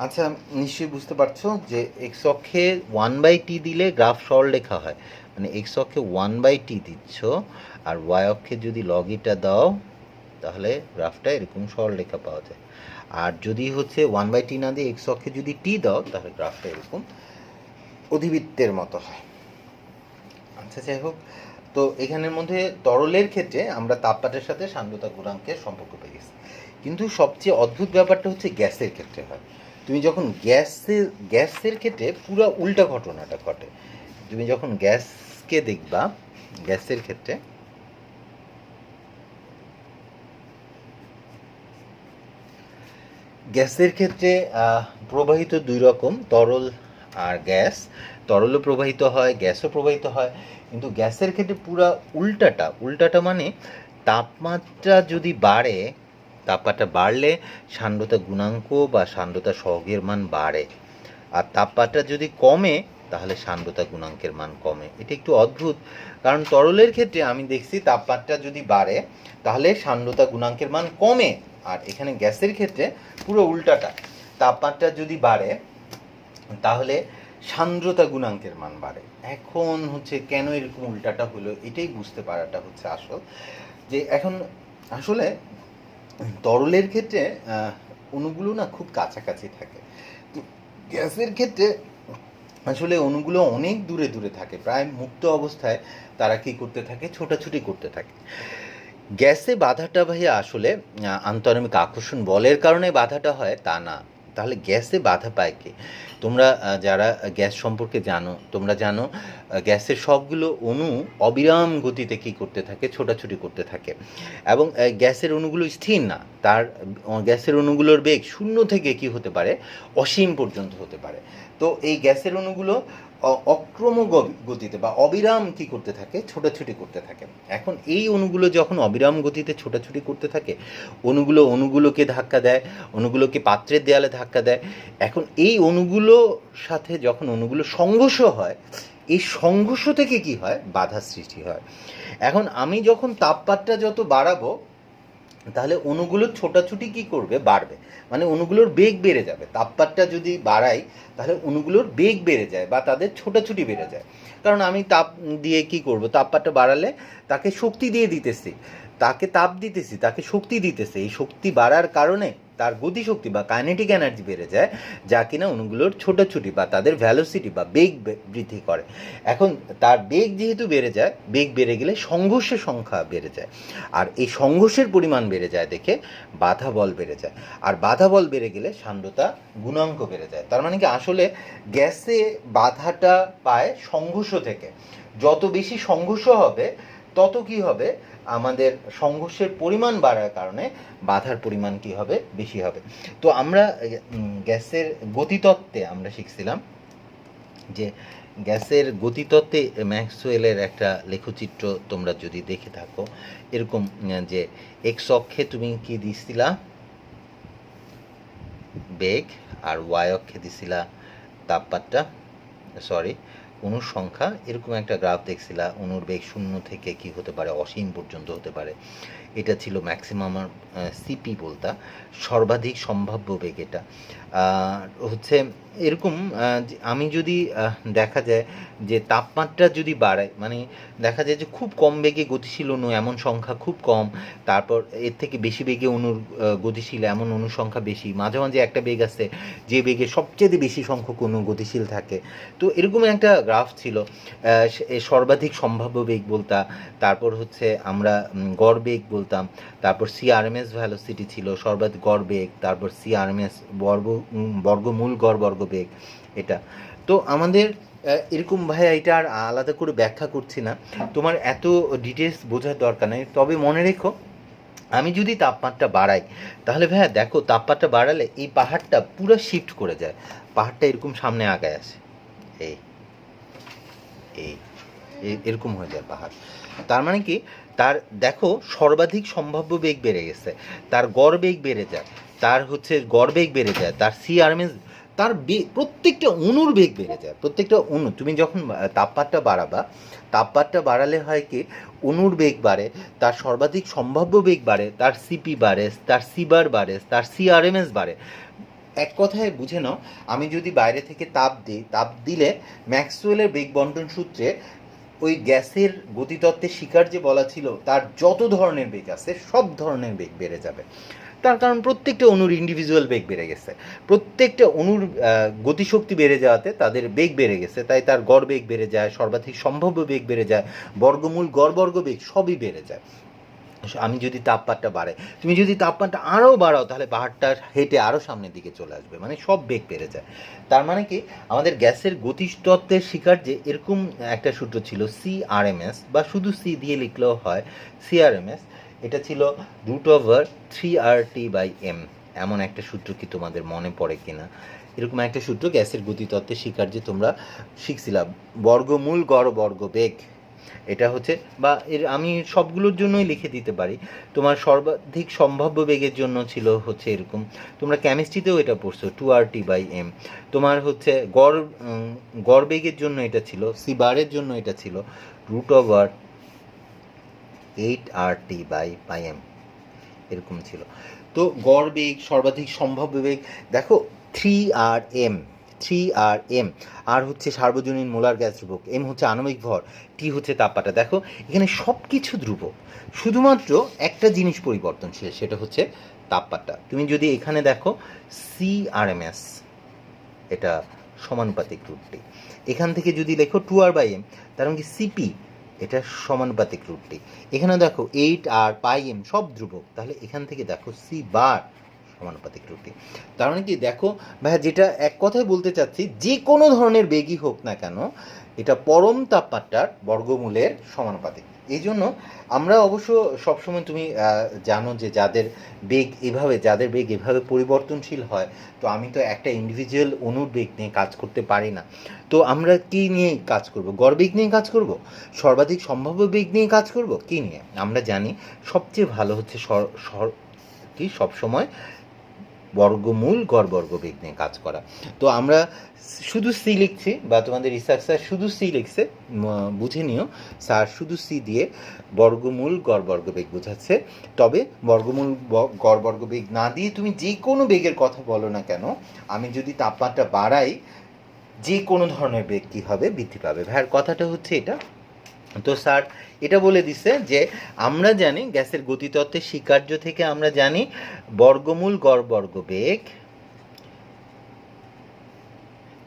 আচ্ছা, নিশ্চয়ই বুঝতে পারছো যে এক্স অক্ষে 1/t দিলে গ্রাফ সরলরেখা হয়, মানে এক্স অক্ষে 1/t দিচ্ছ আর ওয়াই অক্ষে যদি লগইটা দাও তাহলে গ্রাফটা এরকম সরলরেখা পাওয়া যায়। আর যদি হচ্ছে 1/t না দিয়ে এক্স অক্ষে যদি টি দাও তাহলে গ্রাফটা এরকম অধিবৃত্তের মতো হয়। আচ্ছা, যাই হোক, তো এখানের মধ্যে তরলের ক্ষেত্রে আমরা তাপমাত্রার সাথে সান্দ্রতা গুণাঙ্কের সম্পর্ক পেয়ে গেছি, কিন্তু সবচেয়ে অদ্ভুত ব্যাপারটা হচ্ছে গ্যাসের ক্ষেত্রে হয়। তুমি যখন গ্যাসের ক্ষেত্রে পুরো উল্টা ঘটনাটা ঘটে। তুমি যখন গ্যাসকে দেখবা, গ্যাসের ক্ষেত্রে প্রবাহিত দুই রকম, তরল আর গ্যাস। তরলও প্রবাহিত হয়, গ্যাসও প্রবাহিত হয়, কিন্তু গ্যাসের ক্ষেত্রে পুরো উল্টাটা মানে তাপমাত্রা যদি বাড়ে, তাপমাত্রা বাড়লে সান্দ্রতা গুণাঙ্ক বা সান্দ্রতা সহগের মান বাড়ে, আর তাপমাত্রা যদি কমে তাহলে সান্দ্রতা গুণাঙ্কের মান কমে। এটা একটু অদ্ভুত, কারণ তরলের ক্ষেত্রে আমি দেখছি তাপমাত্রা যদি বাড়ে তাহলে সান্দ্রতা গুণাঙ্কের মান কমে, আর এখানে গ্যাসের ক্ষেত্রে পুরো উল্টাটা, তাপমাত্রা যদি বাড়ে তাহলে সান্দ্রতা গুণাঙ্কের মান বাড়ে। এখন হচ্ছে কেন এরকম উল্টাটা হলো এটাই বুঝতে পারাটা হচ্ছে আসল, যে এখন আসলে তরলের ক্ষেত্রে অণুগুলো না খুব কাছাকাছি থাকে, তো গ্যাসের ক্ষেত্রে আসলে অণুগুলো অনেক দূরে দূরে থাকে, প্রায় মুক্ত অবস্থায় তারা কি করতে থাকে, ছোটাছুটি করতে থাকে। গ্যাসে বাধাটা ভাইয়া আসলে আন্তঃআণবিক আকর্ষণ বলের কারণে বাধাটা হয় তা না। তাহলে গ্যাসে বাধা পায় কে? তোমরা যারা গ্যাস সম্পর্কে জানো, তোমরা জানো গ্যাসের সবগুলো অণু অবিরাম গতিতে কী করতে থাকে, ছোটাছুটি করতে থাকে, এবং গ্যাসের অণুগুলো স্থির না, তার গ্যাসের অণুগুলোর বেগ 0 থেকে কি হতে পারে, অসীম পর্যন্ত হতে পারে। তো এই গ্যাসের অণুগুলো অক্রম গতিতে বা অবিরাম কি করতে থাকে, ছোটাছুটি করতে থাকে। এখন এই অণুগুলো যখন অবিরাম গতিতে ছোটাছুটি করতে থাকে, অণুগুলোকে ধাক্কা দেয়, অণুগুলোকে পাত্রের দেয়ালে ধাক্কা দেয়। এখন এই অণুগুলোর সাথে যখন অণুগুলো সংঘর্ষ হয়, এই সংঘর্ষ থেকে কি হয়, বাধা সৃষ্টি হয়। এখন আমি যখন তাপমাত্রা যত বাড়াবো তাহলে অণুগুলোর ছোটাছুটি কি করবে, বাড়বে, মানে অণুগুলোর বেগ বেড়ে যাবে। তাপমাত্রা যদি বাড়াই তাহলে অণুগুলোর বেগ বেড়ে যায় বা তাদের ছোটাছুটি বেড়ে যায়, কারণ আমি তাপ দিয়ে কি করব, তাপমাত্রা বাড়ালে তাকে শক্তি দিয়ে দিতেছি, তাকে তাপ দিতেছি, তাকে শক্তি দিতেছে, এই শক্তি বাড়ার কারণে তার গতিশক্তি বা কাইনেটিক এনার্জি বেড়ে যায়, যা কিনা অণুগুলোর ছোটাছুটি বা তাদের ভ্যালোসিটি বা বেগ বৃদ্ধি করে। এখন তার বেগ যেহেতু বেড়ে যায়, বেগ বেড়ে গেলে সংঘর্ষের সংখ্যা বেড়ে যায়, আর এই সংঘর্ষের পরিমাণ বেড়ে যায় দেখে বাধা বল বেড়ে যায়, আর বাধা বল বেড়ে গেলে সান্দ্রতা গুণাঙ্ক বেড়ে যায়। তার মানে কি আসলে গ্যাসে বাধাটা পায় সংঘর্ষ থেকে, যত বেশি সংঘর্ষ হবে তত কি হবে, আমাদের সংঘর্ষের পরিমাণ বাড়ার কারণে বাধার পরিমাণ কি হবে, বেশি হবে। তো আমরা গ্যাসের গতিতত্ত্বে আমরা শিখছিলাম যে গ্যাসের গতিতত্ত্বে ম্যাক্সওয়েলের একটা লেখচিত্র তোমরা যদি দেখে থাকো, এরকম যে এক্স অক্ষে তুমি কি দিছিলা, বেগ, আর ওয়াই অক্ষে দিছিলা তাপমাত্রা, সরি অণুর সংখ্যা, এরকম একটা গ্রাফ দেখছিলা, অণুর বেগ 0 থেকে কি হতে পারে, অসীম পর্যন্ত হতে পারে। এটা ছিল ম্যাক্সিমাম সিপি বলতা, সর্বাধিক সম্ভাব্য বেগ এটা। হচ্ছে এরকম আমি যদি দেখা যায় যে তাপমাত্রা যদি বাড়ায়, মানে দেখা যায় যে খুব কম বেগে গতিশীল অণু এমন সংখ্যা খুব কম, তারপর এর থেকে বেশি বেগে অণুর গতিশীল এমন অণুর সংখ্যা বেশি, মাঝে মাঝে একটা বেগ আছে যে বেগে সবচেয়ে বেশি সংখ্যক অণু গতিশীল থাকে। তো এরকম একটা গ্রাফ ছিল, সর্বাধিক সম্ভাব্য বেগ বলতাম, তারপর হচ্ছে আমরা গড় বেগ বলতাম, তারপর সিআরএমএস ভ্যালোসিটি ছিল সর্বাধিক গড় বেগ, তারপর সিআরএমএস বর্গমূল গড় বর্গবেগ এটা। তো আমাদের এরকম ভাইয়া এটা আর আলাদা করে ব্যাখ্যা করছি না, তোমার এত ডিটেলস বোঝার দরকার নেই। তবে মনে রেখো, আমি যদি তাপমাত্রা বাড়াই তাহলে ভাইয়া দেখো তাপমাত্রা বাড়ালে এই পাহাড়টা পুরো শিফট করে যায়, পাহাড়টা এরকম সামনে আগায় আসে, এই এই এরকম হয়ে যায় পাহাড়। তার মানে কি, তার দেখো সর্বাধিক সম্ভাব্য বেগ বেড়ে গেছে, তার গড় বেগ বেড়ে যায়, তার হচ্ছে গড় বেগ বেড়ে যায়, তার সিআরএমএস, তার প্রত্যেকটা অণুর বেগ বেড়ে যায়, প্রত্যেকটা অণু। তুমি যখন তাপমাত্রা বাড়াবা, তাপমাত্রা বাড়ালে হয় কি, অণুর বেগ বাড়ে, তার সর্বাধিক সম্ভাব্য বেগ বাড়ে, তার সিপি বাড়ে, তার সিবার বাড়ে, তার সিআরএমএস বাড়ে। এক কথায় বুঝে নাও, আমি যদি বাইরে থেকে তাপ দিই, তাপ দিলে ম্যাক্সওয়েলের বেগ বন্টন সূত্রে ওই গ্যাসের গতিতত্ত্বের শিকার যে বলা ছিল তার যত ধরনের বেগ আছে সব ধরনের বেগ বেড়ে যাবে। তার কারণ প্রত্যেকটা অণুর ইন্ডিভিজুয়াল বেগ বেড়ে গেছে, প্রত্যেকটা অণুর গতিশক্তি বেড়ে যাওয়াতে তাদের বেগ বেড়ে গেছে, তাই তার গড় বেগ বেড়ে যায়, সর্বাধিক সম্ভাব্য বেগ বেড়ে যায়, বর্গমূল গড় বর্গ বেগ সবই বেড়ে যায়। আমি যদি তাপমাত্রা বাড়াই, তুমি যদি তাপমাত্রা আরও বাড়াও তাহলে পাহাড়টা হেঁটে আরও সামনের দিকে চলে আসবে, মানে সব বেগ বেড়ে যায়। তার মানে কি, আমাদের গ্যাসের গতিতত্ত্বের শিকার যে এরকম একটা সূত্র ছিল সিআরএমএস, বা শুধু সি দিয়ে লিখলেও হয় সিআরএমএস, এটা ছিল √3RT/m। এমন একটা সূত্র কি তোমাদের মনে পড়ে কিনা? এরকম একটা সূত্র গ্যাসের গতিতত্ত্বের শিকার যে তোমরা শিখছিলাম, বর্গমূল গড় বর্গ বেগ, এটা হচ্ছে, বা এর আমি সবগুলোর জন্যই লিখে দিতে পারি। তোমার সর্বাধিক সম্ভাব্য বেগের জন্য ছিল হচ্ছে এরকম, তোমরা কেমিস্ট্রিতেও এটা পড়ছো 2RT/m। তোমার হচ্ছে গড় বেগের জন্য এটা ছিল, সি বারের জন্য এটা ছিল √8RT/m, এরকম ছিল। তো গড় বেগ, সর্বাধিক সম্ভাব্য বেগ, দেখো 3RM, আর হচ্ছে সার্বজনীন মোলার গ্যাস ধ্রুবক, এম হচ্ছে আণবিক ভর, টি হচ্ছে তাপমাত্রা। দেখো এখানে সব কিছু ধ্রুবক, শুধুমাত্র একটা জিনিস পরিবর্তনশীল, সেটা হচ্ছে তাপমাত্রা। তুমি যদি এখানে দেখো সিআরএমএস, এটা সমানুপাতিক রূপটি, এখান থেকে যদি লেখো 2R/m, তার মানে কি সিপি, এটা সমানুপাতিক রূপটি। এখানে দেখো 8R/m সব ধ্রুবক, তাহলে এখান থেকে দেখো সি বার সমানুপাতিক রূপটি। তার মানে কি, দেখো ভাইয়া যেটা এক কথায় বলতে চাচ্ছি, যে কোনো ধরনের বেগই হোক না কেন এটা পরম তাপমাত্রার বর্গমূলের সমানুপাতিক। এই জন্য আমরা অবশ্য সবসময়, তুমি জানো যে যাদের বেগ এভাবে পরিবর্তনশীল হয়, তো আমি তো একটা ইন্ডিভিজুয়াল অণুর বেগ নিয়ে কাজ করতে পারি না। তো আমরা কী নিয়ে কাজ করব? গড় বেগ নিয়ে কাজ করব, সর্বাধিক সম্ভাব্য বেগ নিয়ে কাজ করব, কী নিয়ে? আমরা জানি সবচেয়ে ভালো হচ্ছে কি সবসময় বর্গমূল গড় বর্গবেগ নিয়ে কাজ করা। তো আমরা শুধু সি লিখছি, বা তোমাদের রিসার্চ স্যার শুধু সি লিখছে, বুঝে নিও, স্যার শুধু সি দিয়ে বর্গমূল গড় বর্গবেগ বোঝাচ্ছে। তবে বর্গমূল গড় বর্গবেগ না দিয়ে তুমি যে কোনো বেগের কথা বলো না কেন, আমি যদি তাপমাত্রা বাড়াই, যে কোনো ধরনের বেগ কী হবে? বৃদ্ধি পাবে। ভাইয়ের কথাটা হচ্ছে এটা। তো স্যার এটা বলে দিছে যে আমরা জানি গ্যাসের গতিতত্ত্বের স্বীকার্য থেকে আমরা জানি বর্গমূল গড় বর্গবেগ,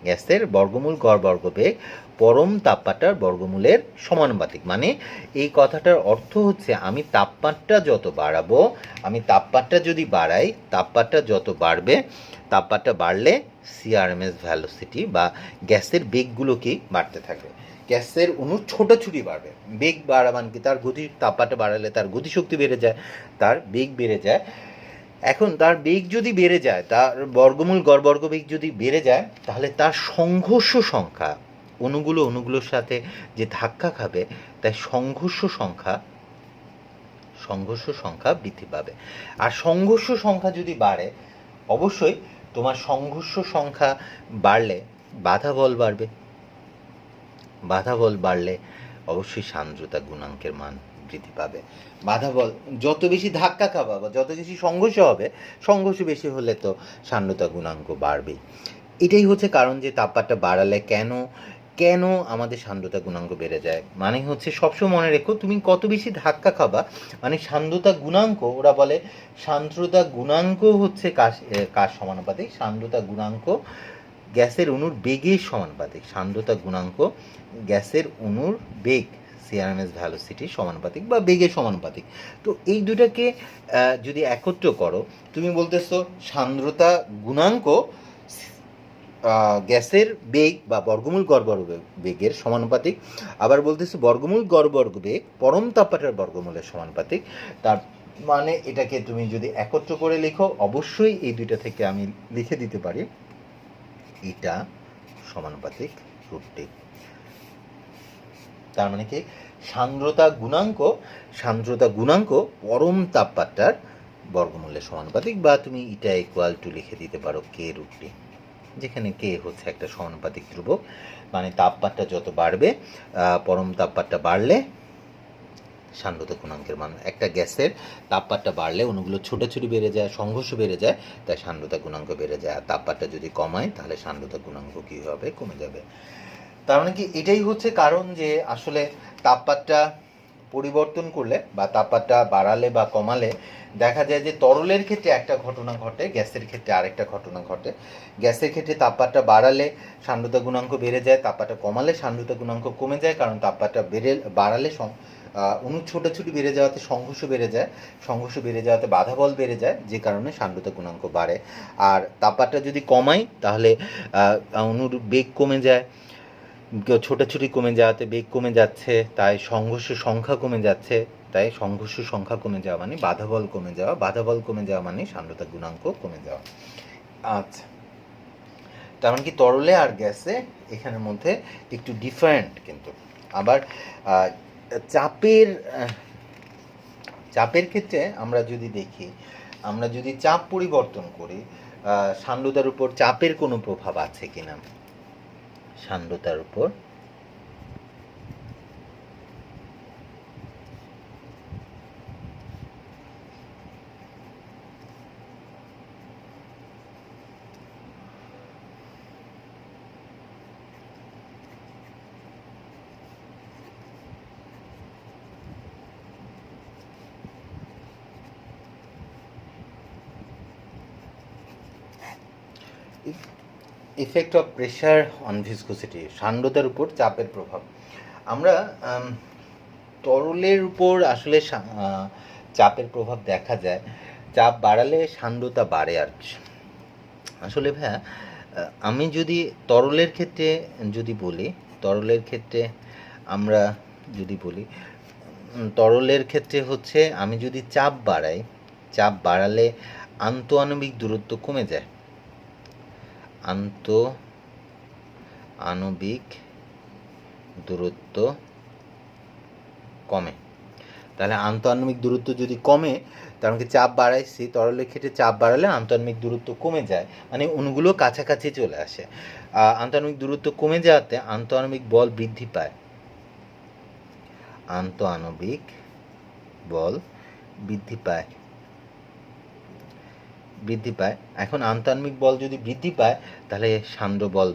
গ্যাসের বর্গমূল গড় বর্গবেগ পরম তাপমাত্রার বর্গমূলের সমানুপাতিক। মানে এই কথাটার অর্থ হচ্ছে, আমি তাপমাত্রা যত বাড়াবো, আমি তাপমাত্রা যদি বাড়াই, তাপমাত্রা যত বাড়বে, তাপমাত্রা বাড়লে সিআরএমএস ভ্যালোসিটি বা গ্যাসের বেগগুলো কি বাড়তে থাকবে, গ্যাসের অণু ছোটাছুটি বাড়বে। বেগ বাড়াবান কি, তার তাপমাত্রা বাড়ালে তার গতিশক্তি বেড়ে যায়, তার বেগ বেড়ে যায়। এখন তার বেগ যদি বেড়ে যায়, তার বর্গমূল গড় বর্গবেগ যদি বেড়ে যায়, তাহলে তার সংঘর্ষ সংখ্যা, অণুগুলোর সাথে যে ধাক্কা খাবে, তাই সংঘর্ষ সংখ্যা বৃদ্ধি পাবে। আর সংঘর্ষ সংখ্যা যদি বাড়ে, অবশ্যই তোমার সংঘর্ষ সংখ্যা বাড়লে বাধা বল বাড়বে, বাধা বল বাড়লে অবশ্যই সান্দ্রতা গুণাঙ্কের মান বৃদ্ধি পাবে। বাধা বল যত বেশি ধাক্কা খাবা বা যত বেশি সংঘর্ষ হবে, সংঘর্ষ বেশি হলে তো সান্দ্রতা গুণাঙ্ক বাড়বেই। এটাই হচ্ছে কারণ যে তাপমাত্রা বাড়ালে কেন আমাদের সান্দ্রতা গুণাঙ্ক বেড়ে যায়। মানে হচ্ছে সবসময় মনে রেখো, তুমি কত বেশি ধাক্কা খাবা মানে সান্দ্রতা গুণাঙ্ক, ওরা বলে সান্দ্রতা গুণাঙ্ক হচ্ছে কার সমানুপাতিক, সান্দ্রতা গুণাঙ্ক গ্যাসের অণুর বেগের সমানুপাতিক। সান্দ্রতা গুণাঙ্ক গ্যাসের অণুর বেগ সিআরএমএস ভ্যালোসিটির সমানুপাতিক বা বেগের সমানুপাতিক। তো এই দুটাকে যদি একত্র করো, তুমি বলতেছো সান্দ্রতা গুণাঙ্ক গ্যাসের বেগ বা বর্গমূল গড় বেগের সমানুপাতিক, আবার বলতেছে বর্গমূল গড় বেগ পরম তাপমাত্রার বর্গমূলের সমানুপাতিক। তার মানে এটাকে তুমি যদি একত্র করে লিখো, অবশ্যই এই দুইটা থেকে আমি লিখে দিতে পারি এটা সমানুপাতিক রূপটি। তার মানে কি সান্দ্রতা গুণাঙ্ক পরম তাপমাত্রার বর্গমূলের সমানুপাতিক, বা তুমি এটা ইকুয়াল টু লিখে দিতে পারো কে রূপটি, যেখানে কে হচ্ছে একটা সমানুপাতিক ধ্রুবক। মানে তাপমাত্রা যত বাড়বে, পরম তাপমাত্রা বাড়লে সান্দ্রতা গুণাঙ্কের মান, একটা গ্যাসের তাপমাত্রা বাড়লে অণুগুলো ছোটাছুটি বেড়ে যায়, সংঘর্ষ বেড়ে যায়, তাই সান্দ্রতা গুণাঙ্ক বেড়ে যায়। আর তাপমাত্রা যদি কমায় তাহলে সান্দ্রতা গুণাঙ্ক কী হবে, কমে যাবে। তার মানে কি এটাই হচ্ছে কারণ যে আসলে তাপমাত্রা পরিবর্তন করলে বা তাপমাত্রা বাড়ালে বা কমালে দেখা যায় যে তরলের ক্ষেত্রে একটা ঘটনা ঘটে, গ্যাসের ক্ষেত্রে আরেকটা ঘটনা ঘটে। গ্যাসের ক্ষেত্রে তাপমাত্রা বাড়ালে সান্দ্রতা গুণাঙ্ক বেড়ে যায়, তাপমাত্রা কমালে সান্দ্রতা গুণাঙ্ক কমে যায়, কারণ তাপমাত্রা বাড়ালে অণু ছোটাছুটি বেড়ে যাওয়াতে সংঘর্ষ বেড়ে যাওয়াতে বাধা বল বেড়ে যায়, যে কারণে সান্দ্রতা গুণাঙ্ক বাড়ে। আর তাপমাত্রা যদি কমাই তাহলে অণুর বেগ কমে যায়, ছোটাছুটি কমে যাওয়াতে বেগ কমে যাচ্ছে, তাই সংঘর্ষ সংখ্যা কমে যাচ্ছে, তাই সংঘর্ষ সংখ্যা কমে যাওয়া মানে বাধা বল কমে যাওয়া মানে সান্দ্রতা গুণাঙ্ক কমে যাওয়া। আচ্ছা, তার মানে কি তরলে আর গ্যাসে এখানের মধ্যে একটু ডিফারেন্ট। কিন্তু আবার চাপের ক্ষেত্রে আমরা যদি দেখি, আমরা যদি চাপ পরিবর্তন করি, সান্দ্রতার উপর চাপের কোনো প্রভাব আছে কিনা। সান্দ্রতার উপর effect of pressure on viscosity, সান্দ্রতার উপর চাপের প্রভাব। আমরা তরলের উপর আসলে চাপের প্রভাব দেখা যায়, চাপ বাড়ালে সান্দ্রতা বাড়ে। আর আসলে ভাইয়া আমি যদি তরলের ক্ষেত্রে আমরা যদি বলি, তরলের ক্ষেত্রে হচ্ছে আমি যদি চাপ বাড়ালে আন্তঃআণবিক দূরত্ব কমে যায়, আণবিক দূরত্ব কমে। তাহলে আন্তঃআণবিক দূরত্ব যদি কমে, তার মানে চাপ বাড়াইছি, তরলের ক্ষেত্রে চাপ বাড়ালে আন্তঃআণবিক দূরত্ব কমে যায়, মানে অণুগুলো কাছাকাছি চলে আসে। আন্তঃআণবিক দূরত্ব কমে যাওয়াতে আন্তঃআণবিক বল বৃদ্ধি পায়, এখন আন্তঃআণবিক বল যদি বৃদ্ধি পায় তাহলে সান্দ্র বল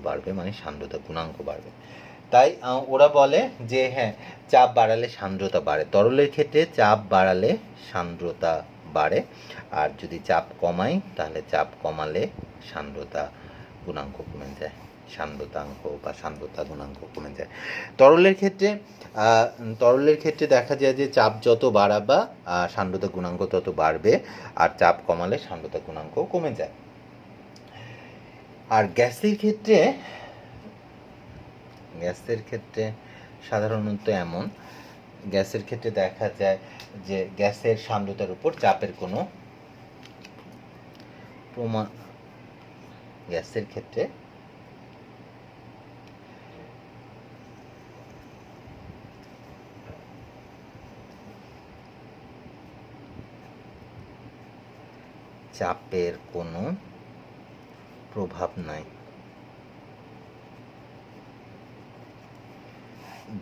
বাড়বে মানে সান্দ্রতা গুণাঙ্ক বাড়বে। তাই ওরা বলে যে হ্যাঁ, চাপ বাড়ালে সান্দ্রতা বাড়ে, তরলের ক্ষেত্রে চাপ বাড়ালে সান্দ্রতা বাড়ে, আর যদি চাপ কমাই তাহলে চাপ কমালে সান্দ্রতা গুণাঙ্ক কমে যায়, সান্দ্রতাঙ্ক বা সান্দ্রতা গুণাঙ্ক কমে যায়। তরলের ক্ষেত্রে দেখা যায় যে চাপ যত বাড়াবা সান্দ্রতা গুণাঙ্ক তত বাড়বে, আর চাপ কমালে সান্দ্রতা গুণাঙ্ক কমে যায়। আর গ্যাসের ক্ষেত্রে সাধারণত এমন, গ্যাসের ক্ষেত্রে দেখা যায় যে গ্যাসের সান্দ্রতার উপর চাপের কোনো প্রমাণ, গ্যাসের ক্ষেত্রে চাপের কোনো প্রভাব নাই,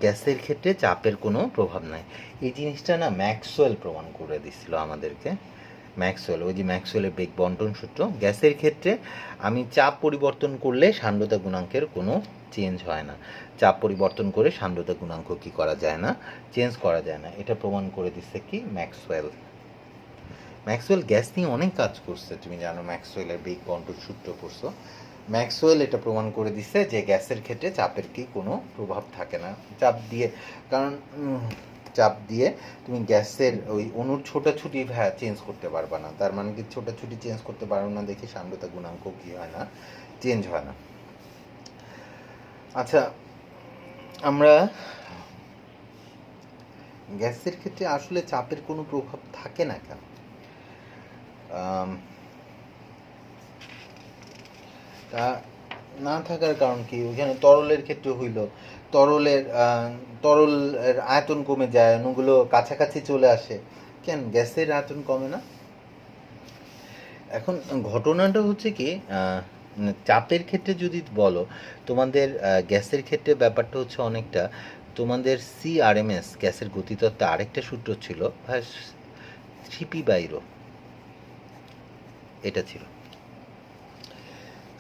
গ্যাসের ক্ষেত্রে চাপের কোনো প্রভাব নাই। এই জিনিসটা না ম্যাক্সওয়েল প্রমাণ করে দিছিল আমাদেরকে। ম্যাক্সওয়েল, ওই যে ম্যাক্সওয়েলের বেগ বন্টন সূত্র, গ্যাসের ক্ষেত্রে আমি চাপ পরিবর্তন করলে সান্দ্রতা গুণাঙ্কের কোনো চেঞ্জ হয় না। চাপ পরিবর্তন করে সান্দ্রতা গুণাঙ্ক কি করা যায় না, চেঞ্জ করা যায় না। এটা প্রমাণ করে দিচ্ছে কি ম্যাক্সওয়েল। ম্যাক্সওয়েল গ্যাস নিয়ে অনেক কাজ করছে, তুমি জানো, ম্যাক্সওয়েলের বেগ বন্টন সূত্র পড়ছো। ম্যাক্সওয়েল এটা প্রমাণ করে দিচ্ছে যে গ্যাসের ক্ষেত্রে চাপের কি কোনো প্রভাব থাকে না। চাপ দিয়ে তুমি গ্যাসের ওই অণুর ছোটাছুটি চেঞ্জ করতে পারবা না। তার মানে কি ছোটাছুটি চেঞ্জ করতে পারো না দেখে সান্দ্রতা গুণাঙ্ক কি হয় না, চেঞ্জ হয় না। আচ্ছা, আমরা গ্যাসের ক্ষেত্রে আসলে চাপের কোনো প্রভাব থাকে না কেন? তা না থাকার কারণ কি? ওইখানে তরলের ক্ষেত্রে হইল, তরলের আয়তন কমে যায়, অণুগুলো কাছাকাছি চলে আসে। কেন গ্যাসের আয়তন কমে না? এখন ঘটনাটা হচ্ছে কি, চাপের ক্ষেত্রে যদি বলো, তোমাদের গ্যাসের ক্ষেত্রে ব্যাপারটা হচ্ছে অনেকটা তোমাদের CRMS গ্যাসের গতিতত্ত্বে আরেকটা সূত্র ছিল, 3p/ρ। এটা ছিল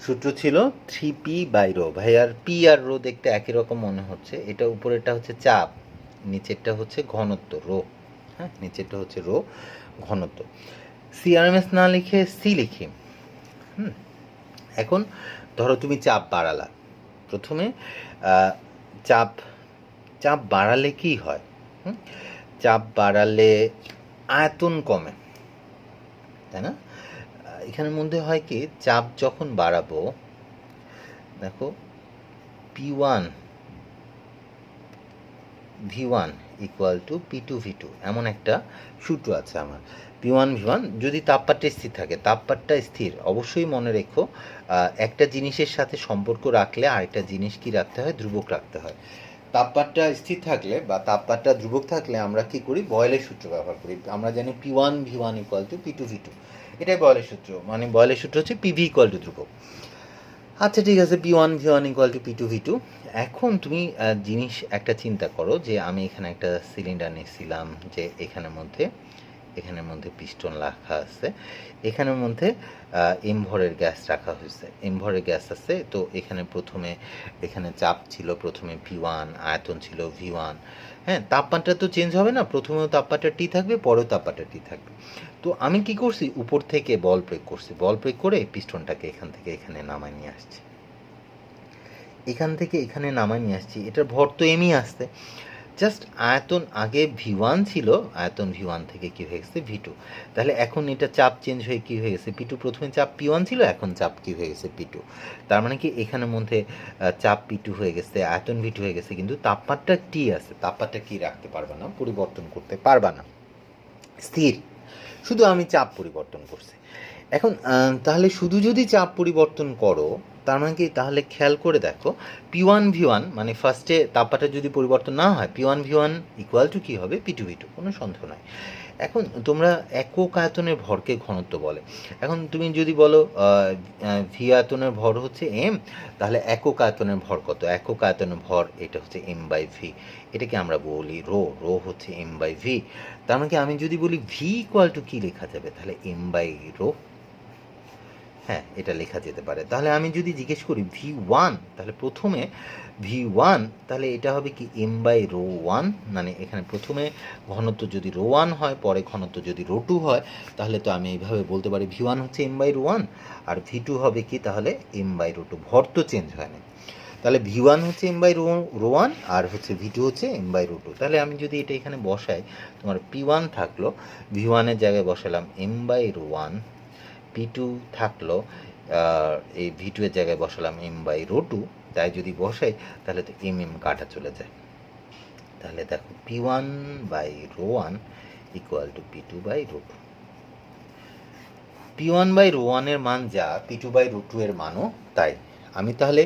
সূত্র ছিল 3p/ρ। ভাই, আর পি আর রো দেখতে একই রকম মনে হচ্ছে। এটা উপরেরটা হচ্ছে চাপ, নিচেরটা হচ্ছে ঘনত্ব রো। হ্যাঁ, নিচেরটা হচ্ছে রো, ঘনত্ব। CRMS না লিখে সি লিখি। এখন ধরো তুমি চাপ বাড়ালা, প্রথমে চাপ বাড়ালে কি হয়? চাপ বাড়ালে আয়তন কমে, তাই না? এখানের মধ্যে হয় কি, চাপ যখন বাড়াবো, দেখো P1 V1 equal to P2 V2, এমন একটা সূত্র আছে আমার। P1 V1 যদি তাপমাত্রা স্থির থাকে, তাপমাত্রা স্থির, অবশ্যই মনে রেখো একটা জিনিসের সাথে সম্পর্ক রাখলে আরেকটা জিনিস কি রাখতে হয়, ধ্রুবক রাখতে হয়। তাপমাত্রা স্থির থাকলে বা তাপমাত্রা ধ্রুবক থাকলে আমরা কি করি, বয়েলের সূত্র ব্যবহার করি। আমরা জানি P1 V1 equal to P2 V2, এটাই বয়েলের সূত্র। মানে বয়েলের সূত্র হচ্ছে PV ইকুয়াল টু ধ্রুবক। আচ্ছা, ঠিক আছে, P1 V1 equal to P2 V2। এখন তুমি জিনিস একটা চিন্তা করো যে আমি এখানে একটা সিলিন্ডার নিয়েছিলাম, যে এখানের মধ্যে পিস্টন রাখা আছে, এখানের মধ্যে এম ভরের গ্যাস রাখা হয়েছে, এম ভরের গ্যাস আছে। তো এখানে চাপ ছিল প্রথমে V1, আয়তন ছিল V1। হ্যাঁ, তাপমাত্রা তো চেঞ্জ হবে না, প্রথমেও তাপমাত্রা T থাকবে, পরেও তাপমাত্রা T থাকবে। তো আমি কি করছি, উপর থেকে বল প্রয়োগ করছি, বল প্রয়োগ করে পিস্টনটাকে এখান থেকে এখানে নামায় নিয়ে আসছি, এটার ভর তো এমই আসছে। জাস্ট আয়তন আগে V1 ছিল, আয়তন V1 থেকে কি হয়ে গেছে V2। তাহলে এখন এটা চাপ চেঞ্জ হয়ে কি হয়ে গেছে P2। প্রথমে চাপ P1 ছিল, এখন চাপ কি হয়ে গেছে P2। তার মানে কি এখানের মধ্যে চাপ P2 হয়ে গেছে, আয়তন V2 হয়ে গেছে, কিন্তু তাপমাত্রা T আছে। তাপমাত্রা কি রাখতে পারবা না, পরিবর্তন করতে পারবা না, স্থির। শুধু আমি চাপ পরিবর্তন করছি। এখন তাহলে শুধু যদি চাপ পরিবর্তন করো, তার মানে কি, তাহলে খেয়াল করে দেখো, P1 V1 মানে ফার্স্টে তাপমাত্রা যদি পরিবর্তন না হয়, P1 V1 ইকুয়াল টু কী হবে, P2 V2, কোনো সন্দেহ নয়। এখন তোমরা একক আয়তনের ভরকে ঘনত্ব বলে। এখন তুমি যদি বলো ভি আয়তনের ভর হচ্ছে M, তাহলে একক আয়তনের ভর কত? একক আয়তনের ভর এটা হচ্ছে M/V, এটাকে আমরা বলি রো। রো হচ্ছে M/V। তার মানে কি, আমি যদি বলি V ইকুয়াল টু কী লেখা যাবে, তাহলে M/ρ। হ্যাঁ, এটা লেখা যেতে পারে। তাহলে আমি যদি জিজ্ঞেস করি V1, তাহলে প্রথমে V1, তাহলে এটা হবে কি M/ρ1। মানে এখানে প্রথমে ঘনত্ব যদি ρ1 হয়, পরে ঘনত্ব যদি ρ2 হয়, তাহলে তো আমি এইভাবে বলতে পারি V1 হচ্ছে M/ρ1 আর V2 হবে কি তাহলে M/ρ2। ভর তো চেঞ্জ হয় না, তাহলে V1 হচ্ছে M/ρ1 আর হচ্ছে V2 হচ্ছে M/ρ2। তাহলে আমি যদি এটা এখানে বসাই, তোমার P1 থাকলো, V1 এর জায়গায় বসালাম M/ρ1, P2 থাকলো, এই V2 এর জায়গায় বসালাম M/ρ2। তাই যদি বসাই তাহলে তো কাটা চলে যায়। তাহলে দেখো P1/ρ1 equal to P2/ρ2। P1/ρ1 এর মান যা, P2/ρ2 এর মানও তাই। আমি তাহলে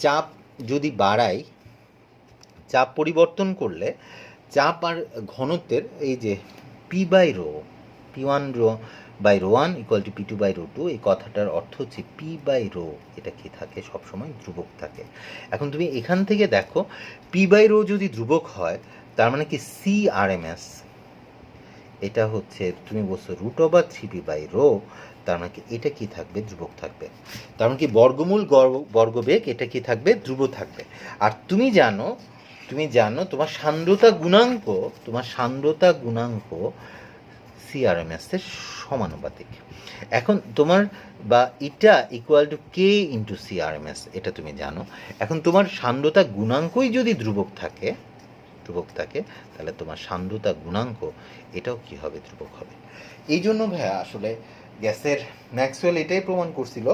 চাপ যদি বাড়াই, চাপ পরিবর্তন করলে চাপ আর ঘনত্বের এই যে P/ρ, by rho one equal to P two by rho two, এই কথাটার অর্থ হচ্ছে পি বাই রো এটা কি থাকে, সবসময় ধ্রুবক থাকে। এখন তুমি এখান থেকে দেখো পি বাই রো যদি ধ্রুবক হয় তার মানে কি সি আর এম এস এটা হচ্ছে তুমি বলছো root over three P by rho, তার মানে কি এটা কি থাকবে, ধ্রুবক থাকবে। তার মানে কি বর্গমূল বর্গবেগ এটা কি থাকবে, ধ্রুব থাকবে। আর তুমি জানো তোমার সান্দ্রতা গুণাঙ্ক সিআরএমএস এর সমানুপাতিক। এখন তোমার বা এটা equal to K into CRMS এটা তুমি জানো। এখন তোমার সান্দ্রতা গুণাঙ্কই যদি ধ্রুবক থাকে তাহলে তোমার সান্দ্রতা গুণাঙ্ক এটাও কি হবে, ধ্রুবক হবে। এই জন্য ভাইয়া আসলে গ্যাসের ম্যাক্সওয়েল এটাই প্রমাণ করছিল,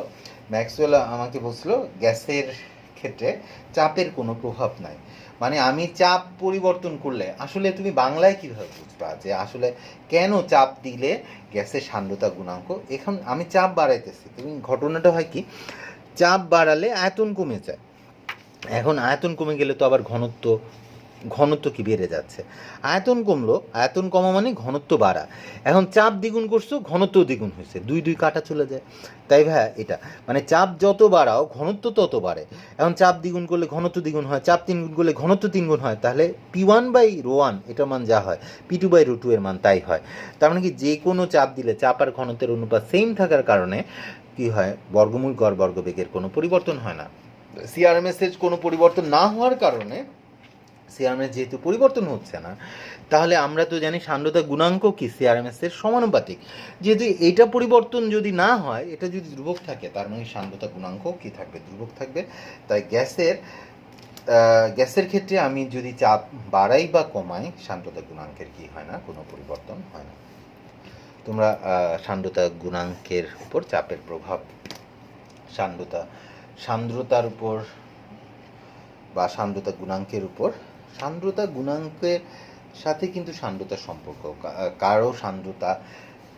ম্যাক্সওয়েল আমাকে বলছিল গ্যাসের ক্ষেত্রে চাপের কোনো প্রভাব নাই। মানে আমি চাপ পরিবর্তন করলে আসলে তুমি বাংলায় কীভাবে বুঝবা যে আসলে কেন চাপ দিলে গ্যাসের সান্দ্রতা গুণাঙ্ক, এখন আমি চাপ বাড়াইতেছি, তুমি ঘটনাটা হয় কি চাপ বাড়ালে আয়তন কমে যায়, এখন আয়তন কমে গেলে তো আবার ঘনত্ব কি বেড়ে যাচ্ছে, আয়তন কমলো, আয়তন কমা মানে ঘনত্ব বাড়া, এখন চাপ দ্বিগুণ করছো ঘনত্ব দ্বিগুণ হয়েছে, দুই কাটা চলে যায়। তাই ভাইয়া এটা মানে চাপ যত বাড়াও ঘনত্ব তত বাড়ে, এখন চাপ দ্বিগুণ করলে ঘনত্ব দ্বিগুণ হয়, চাপ তিনগুণ করলে ঘনত্ব তিনগুণ হয়, তাহলে P one by rho one এটার মান যা হয় P two by rho two এর মান তাই হয়। তার মানে কি যে কোনো চাপ দিলে চাপ আর ঘনত্বের অনুপাত সেম থাকার কারণে কি হয়, বর্গমূল গড় বর্গবেগের কোনো পরিবর্তন হয় না। সিআরএমএস এর কোনো পরিবর্তন না হওয়ার কারণে, সিআরএমএস যেহেতু পরিবর্তন হচ্ছে না, তাহলে আমরা তো জানি সান্দ্রতা গুণাঙ্ক কি সিআরএমএস এর সমানুপাতিক, যেহেতু এটা পরিবর্তন যদি না হয়, এটা যদি ধ্রুবক থাকে তার মানে সান্দ্রতা গুণাঙ্ক কি থাকবে, ধ্রুবক থাকবে। তাই গ্যাসের ক্ষেত্রে আমি যদি চাপ বাড়াই বা কমাই সান্দ্রতা গুণাঙ্কের কি হয় না, কোনো পরিবর্তন হয় না। তোমরা সান্দ্রতা গুণাঙ্কের উপর চাপের প্রভাব, সান্দ্রতার উপর বা সান্দ্রতা গুণাঙ্কের উপর, সান্দ্রতা গুণাঙ্কের সাথে কিন্তু সান্দ্রতার সম্পর্ক, কারো সান্দ্রতা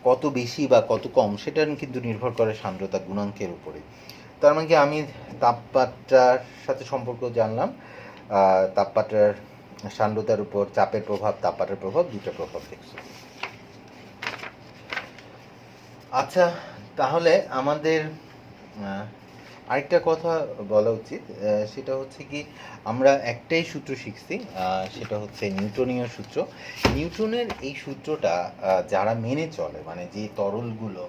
কত বেশি বা কত কম সেটা কিন্তু নির্ভর করে সান্দ্রতা গুণাঙ্কের উপরে। তার মানে কি আমি তাপমাত্রার সাথে সম্পর্ক জানলাম, তাপমাত্রার সান্দ্রতার উপর চাপের প্রভাব, তাপমাত্রার প্রভাব, দুটো প্রভাব দেখছি। আচ্ছা, তাহলে আমাদের আরেকটা কথা বলা উচিত, সেটা হচ্ছে কি আমরা একটাই সূত্র শিখছি, সেটা হচ্ছে নিউটনীয় সূত্র। নিউটনের এই সূত্রটা যারা মেনে চলে, মানে যে তরলগুলো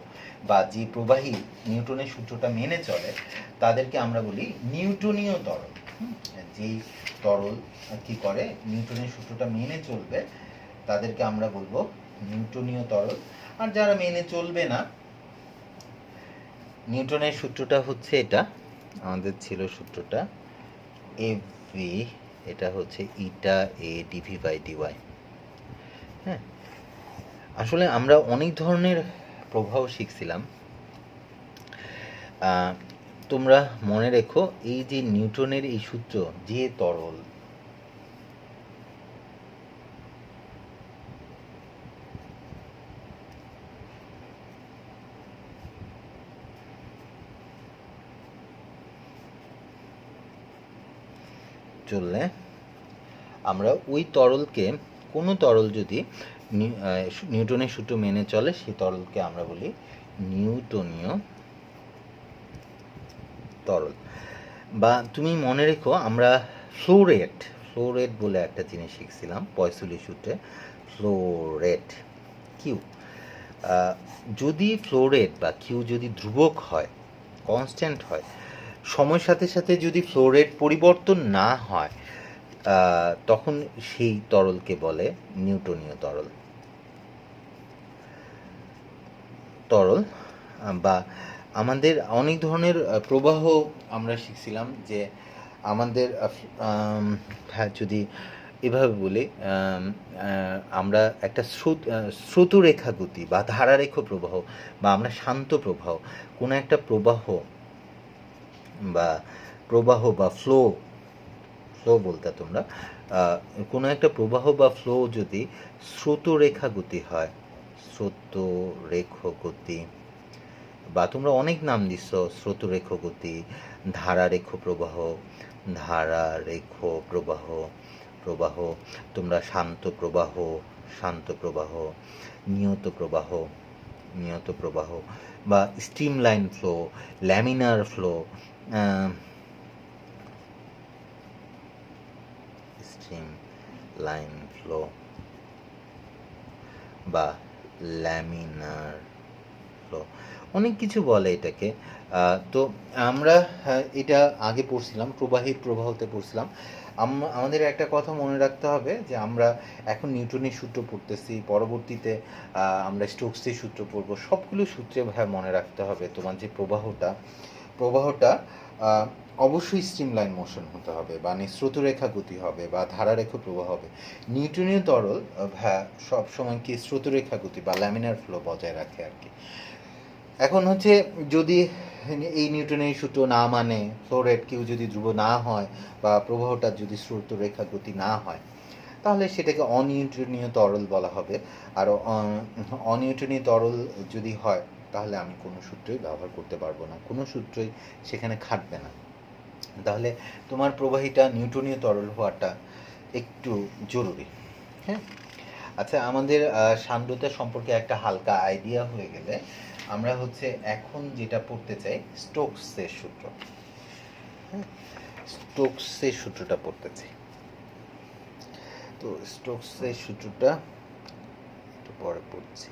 বা যে প্রবাহী নিউটনের সূত্রটা মেনে চলে তাদেরকে আমরা বলি নিউটনীয় তরল। যেই তরল কি করে নিউটনের সূত্রটা মেনে চলবে তাদেরকে আমরা বলবো নিউটনীয় তরল। আর যারা মেনে চলবে না, নিউটনের সূত্রটা হচ্ছে এটা, আমাদের ছিল সূত্রটা এফ ভি, এটা হচ্ছে ইটা এ ডিভি বাই ডিওয়াই। হ্যাঁ, আসলে আমরা অনেক ধরনের প্রবাহ শিখছিলাম। তোমরা মনে রেখো এই যে নিউটনের এই সূত্র, যে তরল চললে আমরা ওই তরলকে, কোনো তরল যদি নিউটনের সূত্র মেনে চলে সেই তরলকে আমরা বলি নিউটনীয় তরল। বা তুমি মনে রেখো আমরা ফ্লো রেট বলে একটা জিনিস শিখছিলাম পয়সুলি সূত্রে, ফ্লো রেট কিউ। যদি ফ্লো রেট বা কিউ যদি ধ্রুবক হয়, কনস্ট্যান্ট হয়, সময়ের সাথে সাথে যদি ফ্লো রেট পরিবর্তন না হয়, তখন সেই তরলকে বলে নিউটনীয় তরল। বা আমাদের অনেক ধরনের প্রবাহ আমরা শিখছিলাম, যে আমাদের যদি এভাবে বলি, আমরা একটা স্রোতরেখা গতি বা ধারারেখ প্রবাহ, বা আমরা শান্ত প্রবাহ, কোনো একটা প্রবাহ বা ফ্লো বলতে তোমরা, কোনো একটা প্রবাহ বা ফ্লো যদি স্রোতরেখা গতি হয়, স্রোতরেখ গতি, বা তোমরা অনেক নাম দিচ্ছ, স্রোতরেখ গতি, ধারারেখ প্রবাহ, তোমরা শান্ত প্রবাহ, নিয়ত প্রবাহ, নিয়ত প্রবাহ বা stream line flow, laminar flow, stream line flow বা ল্যামিনার ফ্লো, অনেক কিছু বলে এটাকে। তো আমরা এটা আগে পড়ছিলাম, প্রবাহীর প্রবাহতে পড়ছিলাম। আমাদের একটা কথা মনে রাখতে হবে যে আমরা এখন নিউটনের সূত্র পড়তেছি, পরবর্তীতে আমরা স্টোকসের সূত্র পড়বো, সবগুলো সূত্রে ভাই মনে রাখতে হবে তোমার যে প্রবাহটা অবশ্যই স্ট্রিমলাইন মোশন হতে হবে, বা স্রোতরেখা গতি হবে, বা ধারারেখ প্রবাহ হবে। নিউটনীয় তরল সবসময় কি স্রোতরেখা গতি বা ল্যামিনার ফ্লো বজায় রাখে আর কি। এখন হচ্ছে যদি এই নিউটনের সূত্র না মানে, ফ্লো রেট কেউ যদি ধ্রুব না হয়, বা প্রবাহটা যদি স্রোতরেখা গতি না হয়, তাহলে সেটাকে অনিউটনীয় তরল বলা হবে। আর অনিউটনীয় তরল যদি হয়, তাহলে আমি কোনো সূত্রই ব্যবহার করতে পারবো না, কোনো সূত্রই সেখানে খাটবে না। তাহলে তোমার প্রবাহীটা নিউটনীয় তরল হওয়াটা একটু জরুরি। হ্যাঁ, আচ্ছা, আমাদের সান্দ্রতা সম্পর্কে একটা হালকা আইডিয়া হয়ে গেলে আমরা হচ্ছে এখন যেটা পড়তে চাই স্টোকসের সূত্র। হ্যাঁ, স্টোকসের সূত্রটা পড়তে চাই। তো স্টোকসের সূত্রটা একটু পরে পড়ছি।